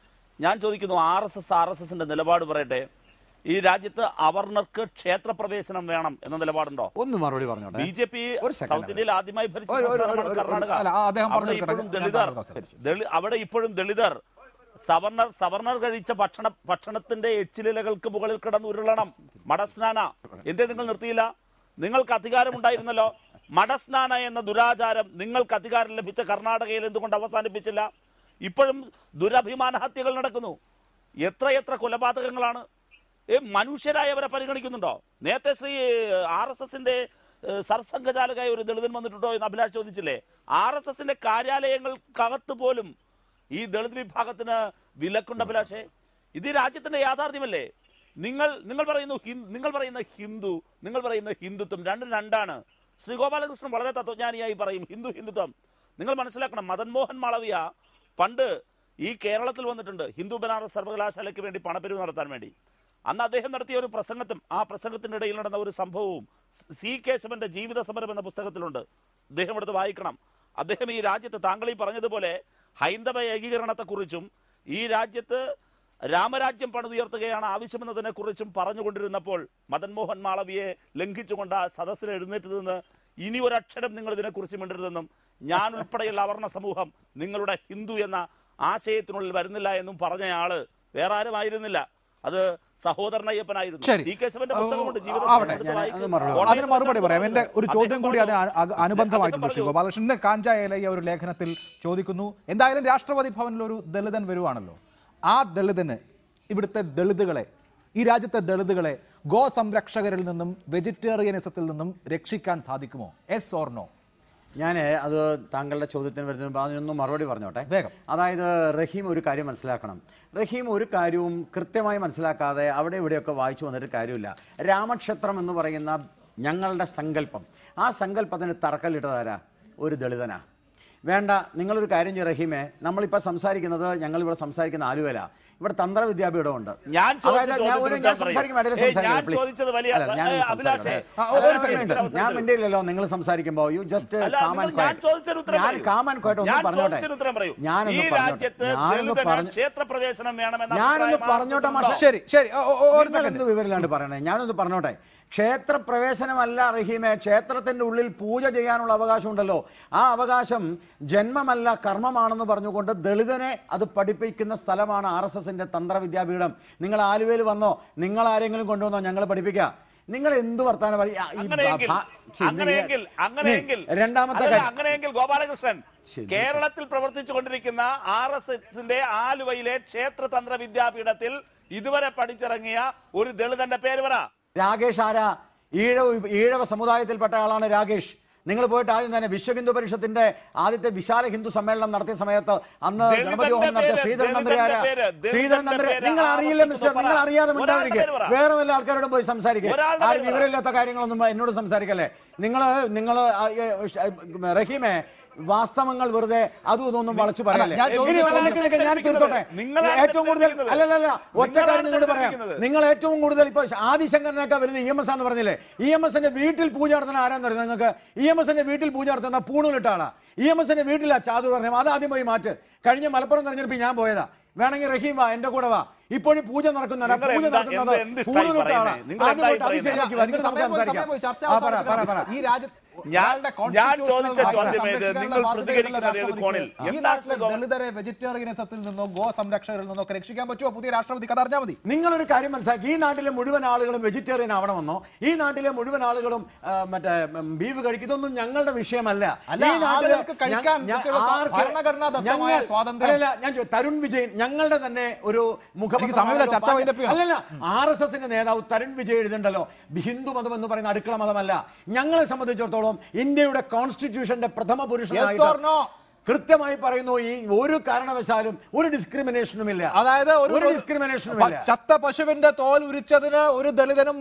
ഞാൻ ചോദിക്കുന്നു, RSSന്റെ നിലപാട് പറയട്ടെ. ഈ രാജ്യത്ത് അവർണർക്ക് ക്ഷേത്രപ്രവേശനം വേണം എന്ന നിലപാടുണ്ടോ? ഒന്ന് മറുപടി പറഞ്ഞോട്ടെ. BJP സൗത്ത് ഇന്ത്യയിൽ ആദ്യമായി ഭരിച്ച കർണാടക. അവിടെ ഇപ്പോഴും ദളിതർ സവർണർ കഴിച്ച ഭക്ഷണത്തിന്റെ എച്ചിലകൾക്ക് മുകളിൽ കിടന്ന് ഉരുളണം, മടസ്നാന. എന്തേ നിങ്ങൾ നിർത്തിയില്ല? നിങ്ങൾക്ക് അധികാരമുണ്ടായിരുന്നല്ലോ. മടസ്നാന എന്ന ദുരാചാരം നിങ്ങൾക്ക് അധികാരം ലഭിച്ച കർണാടകയിൽ എന്തുകൊണ്ട് അവസാനിപ്പിച്ചില്ല? ഇപ്പോഴും ദുരഭിമാന ഹത്യകൾ നടക്കുന്നു. എത്ര കൊലപാതകങ്ങളാണ്! മനുഷ്യരായവരെ പരിഗണിക്കുന്നുണ്ടോ? നേരത്തെ ശ്രീ RSSന്റെ സർസംഘചാലകായ ഒരു ദളിതൻ വന്നിട്ടുണ്ടോ എന്ന് അഭിലാഷ് ചോദിച്ചില്ലേ? RSSന്റെ കാര്യാലയങ്ങൾക്കകത്ത് പോലും ഈ ദളിത് വിഭാഗത്തിന് വിലക്കുണ്ട്. അഭിലാഷേ, ഇത് രാജ്യത്തിന്റെ യാഥാർത്ഥ്യമല്ലേ? നിങ്ങൾ പറയുന്ന ഹിന്ദു, നിങ്ങൾ പറയുന്ന ഹിന്ദുത്വം രണ്ടും രണ്ടാണ്. ശ്രീ ഗോപാലകൃഷ്ണൻ വളരെ തത്വജ്ഞാനിയായി പറയും ഹിന്ദുത്വം. നിങ്ങൾ മനസ്സിലാക്കണം, മദൻ മോഹൻ മാളവിയ പണ്ട് ഈ കേരളത്തിൽ വന്നിട്ടുണ്ട് ഹിന്ദു ബനാറസ് സർവകലാശാലയ്ക്ക് വേണ്ടി പണപ്പിരിവ് നടത്താൻ വേണ്ടി. അന്ന് അദ്ദേഹം നടത്തിയ ഒരു ആ പ്രസംഗത്തിൻ്റെ ഇടയിൽ നടന്ന ഒരു സംഭവവും C. കേശവന്റെ ജീവിത സമരം എന്ന പുസ്തകത്തിലുണ്ട്. അദ്ദേഹം എടുത്ത് വായിക്കണം. അദ്ദേഹം ഈ രാജ്യത്ത് താങ്കൾ ഈ പറഞ്ഞതുപോലെ ഹൈന്ദവ ഏകീകരണത്തെക്കുറിച്ചും ഈ രാജ്യത്ത് രാമരാജ്യം പണിതുയർത്തുകയാണ് ആവശ്യമെന്നതിനെ കുറിച്ചും പറഞ്ഞുകൊണ്ടിരുന്നപ്പോൾ മദൻ മോഹൻ മാളവിയെ ലംഘിച്ചുകൊണ്ട് ആ സദസ്സിൽ എഴുന്നേറ്റ് നിന്ന് ഇനി ഒരക്ഷരം നിങ്ങൾ ഇതിനെക്കുറിച്ച് മിണ്ടരുതെന്നും ഞാൻ ഉൾപ്പെടെയുള്ള അവർണ സമൂഹം നിങ്ങളുടെ ഹിന്ദു എന്ന ആശയത്തിനുള്ളിൽ വരുന്നില്ല എന്നും പറഞ്ഞയാള് വേറെ ആരും ആയിരുന്നില്ല, അത് സഹോദരൻ അയ്യപ്പനായിരുന്നു. അതിന് മറുപടി പറയാം. എന്റെ ഒരു ചോദ്യം കൂടി അതിന് അനുബന്ധമായിട്ടുണ്ട് ശ്രീ ഗോപാലകൃഷ്ണൻ. ഇന്ന് കാഞ്ചായലയ ഒരു ലേഖനത്തിൽ ചോദിക്കുന്നു, എന്തായാലും രാഷ്ട്രപതി ഭവനിൽ ഒരു ദളിതൻ വരുവാണല്ലോ, ആ ദളിതന് ഇവിടുത്തെ ദളിതുകളെ, ഈ രാജ്യത്തെ ദളിതുകളെ ഗോ സംരക്ഷകരിൽ നിന്നും വെജിറ്റേറിയനിസത്തിൽ നിന്നും രക്ഷിക്കാൻ സാധിക്കുമോ? Yes or no? ഞാൻ അത് താങ്കളുടെ ചോദ്യത്തിന് വരുന്ന മുമ്പ് അതിനൊന്നും മറുപടി പറഞ്ഞോട്ടെ. വേഗം. അതായത് റഹീം ഒരു കാര്യം മനസ്സിലാക്കണം. റഹീം ഒരു കാര്യവും കൃത്യമായി മനസ്സിലാക്കാതെ അവിടെ ഇവിടെയൊക്കെ വായിച്ചു വന്നിട്ട് കാര്യമില്ല. രാമക്ഷേത്രം എന്ന് പറയുന്ന ഞങ്ങളുടെ സങ്കല്പം, ആ സങ്കല്പത്തിന് തറക്കല്ലിട്ടതാരാ? ഒരു ദളിതനാ. വേണ്ട, നിങ്ങളൊരു കാര്യം ചെയ്യ റഹീമേ, നമ്മളിപ്പോൾ സംസാരിക്കുന്നത്, ഞങ്ങളിവിടെ സംസാരിക്കുന്ന ആലുവല, ഇവിടെ തന്ത്ര വിദ്യാപീഠമുണ്ട്. ഞാൻ മിണ്ടില്ലല്ലോ നിങ്ങൾ സംസാരിക്കുമ്പോൾ. You just calm and quiet. ഞാൻ കാമൻ ക്വയറ്റ് ഒന്ന് പറഞ്ഞോട്ടെ. ഞാനൊന്ന് പറഞ്ഞോട്ടെ മാഷേ. എന്ത് വിവരമില്ലാണ്ട് പറയണേ. ഞാനൊന്ന് പറഞ്ഞോട്ടെ. ക്ഷേത്രപ്രവേശനമല്ല റഹീമെ, ക്ഷേത്രത്തിൻ്റെ ഉള്ളിൽ പൂജ ചെയ്യാനുള്ള അവകാശമുണ്ടല്ലോ. ആ അവകാശം ജന്മമല്ല കർമ്മമാണെന്ന് പറഞ്ഞുകൊണ്ട് ദളിതനെ അത് പഠിപ്പിക്കുന്ന സ്ഥലമാണ് RSSന്റെ തന്ത്രവിദ്യാപീഠം. നിങ്ങൾ ആലുവയിൽ വന്നോ, നിങ്ങൾ ആരെങ്കിലും കൊണ്ടുവന്നോ, ഞങ്ങൾ പഠിപ്പിക്കാം. നിങ്ങൾ എന്ത് വർത്താനം അങ്ങനെയെങ്കിൽ ഗോപാലകൃഷ്ണൻ കേരളത്തിൽ പ്രവർത്തിച്ചുകൊണ്ടിരിക്കുന്ന RSSന്റെ ആലുവയിലെ ക്ഷേത്രതന്ത്ര വിദ്യാപീഠത്തിൽ ഇതുവരെ പഠിച്ചിറങ്ങിയ ഒരു ദളിതന്റെ പേര് പറ. രാകേഷ് ആരാ? ഈഴവ സമുദായത്തിൽപ്പെട്ട ആളാണ് രാകേഷ്. നിങ്ങൾ പോയിട്ട് ആദ്യം തന്നെ വിശ്വ ഹിന്ദു പരിഷത്തിന്റെ ആദ്യത്തെ വിശാല ഹിന്ദു സമ്മേളനം നടത്തിയ സമയത്ത് അന്ന് ഗണപതി ഹോമം നടത്തിയ ശ്രീധരൻ നന്ദി ആരാ? ശ്രീധരൻ നന്ദി നിങ്ങൾ അറിയില്ല മിസ്റ്റർ, നിങ്ങൾ അറിയാതെ മിണ്ടാതിരിക്കുക. വേറെ വല്ല ആൾക്കാരോടും പോയി സംസാരിക്കുക. ആരും വിവരമില്ലാത്ത കാര്യങ്ങളൊന്നും എന്നോട് സംസാരിക്കല്ലേ. നിങ്ങൾ റഹീമെ വാസ്തവങ്ങൾ വെറുതെ അതും ഇതൊന്നും വളച്ചു പറയല്ലേ. ഞാൻ തീർത്തോട്ടെ. ഏറ്റവും കൂടുതൽ അല്ലല്ല ഒറ്റ കാര്യം നിങ്ങളോട് പറയാം. നിങ്ങൾ ഏറ്റവും കൂടുതൽ ഇപ്പൊ ആദിശങ്കരനൊക്കെ വരുന്നത് EMS ആണെന്ന് പറഞ്ഞില്ലേ? EMSന്റെ വീട്ടിൽ പൂജ നടത്തുന്ന ആരാന്ന് പറയുന്നത് നിങ്ങൾക്ക്? EMSന്റെ വീട്ടിൽ പൂജ നടത്തുന്ന പൂണൂലിട്ട ആളാ. EMSന്റെ വീട്ടിലാ ചാതു പറഞ്ഞ അത് ആദ്യം പോയി മാറ്റ്. കഴിഞ്ഞ മലപ്പുറം തെരഞ്ഞെടുപ്പിൽ ഞാൻ പോയതാ. വേണമെങ്കിൽ റഹീം വാ, എന്റെ കൂടെ വാ. ഇപ്പോഴും പൂജ നടക്കുന്നതാണ്. പൂജ നടത്തുന്നത് പൂണൂലിട്ട ആളാ. ആദ്യം പോയിട്ട് അത് ശരിയാക്കി നിങ്ങൾ സംസാരിക്കാം. ഞാൻ ചോദിച്ച ചോദ്യം നിങ്ങൾ പ്രതികരിക്കുന്നത് ഏത് കോണിൽ? ദളിതരെ വെജിറ്റേറിയനിസത്തിൽ നിന്നോ ഗോ സംരക്ഷകരിൽ നിന്നോ രക്ഷിക്കാൻ പറ്റുമോ പുതിയ രാഷ്ട്രപതി? കഥ അറിഞ്ഞാൽ മതി. നിങ്ങളൊരു കാര്യം മനസ്സിലാക്കി, ഈ നാട്ടിലെ മുഴുവൻ ആളുകളും വെജിറ്റേറിയൻ ആവണമെന്നോ ഈ നാട്ടിലെ മുഴുവൻ ആളുകളും മറ്റേ ബീഫ് കഴിക്കും, ഇതൊന്നും ഞങ്ങളുടെ വിഷയമല്ല. ഞാൻ തരുൺ വിജയൻ ഞങ്ങളുടെ തന്നെ ഒരു അല്ലല്ല RSSന്റെ നേതാവ് തരുൺ വിജയ് എഴുതുണ്ടല്ലോ, ഹിന്ദു മതം എന്ന് പറയുന്ന അടുക്കള മതമല്ല. ഞങ്ങളെ സംബന്ധിച്ചിടത്തോളം ഇന്ത്യയുടെ കോൺസ്റ്റിറ്റ്യൂഷന്റെ പ്രഥമ പുരുഷനായിട്ട് കൃത്യമായി പറയുന്നു, ഈ ഒരു കാരണവശാലും ഒരു ഡിസ്ക്രിമിനേഷനും ഇല്ല. അതായത് ഒരു ഡിസ്ക്രിമിനേഷനും ഇല്ല. ചത്ത പശുവിന്റെ തോൽ ഉരിച്ചതിന് ഒരു ദളിതനും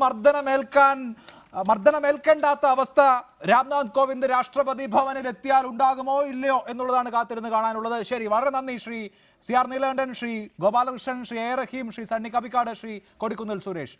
മർദ്ദനമേൽക്കേണ്ടാത്ത അവസ്ഥ രാംനാഥ് കോവിന്ദ് രാഷ്ട്രപതി ഭവനിൽ എത്തിയാൽ ഉണ്ടാകുമോ ഇല്ലയോ എന്നുള്ളതാണ് കാത്തിരുന്ന് കാണാനുള്ളത്. ശരി, വളരെ നന്ദി Shri CR Neelakantan, Shri Gopalakrishnan, Shri A. Rahim, Shri Sunny Kappikkad, Shri Kodikunnil Suresh.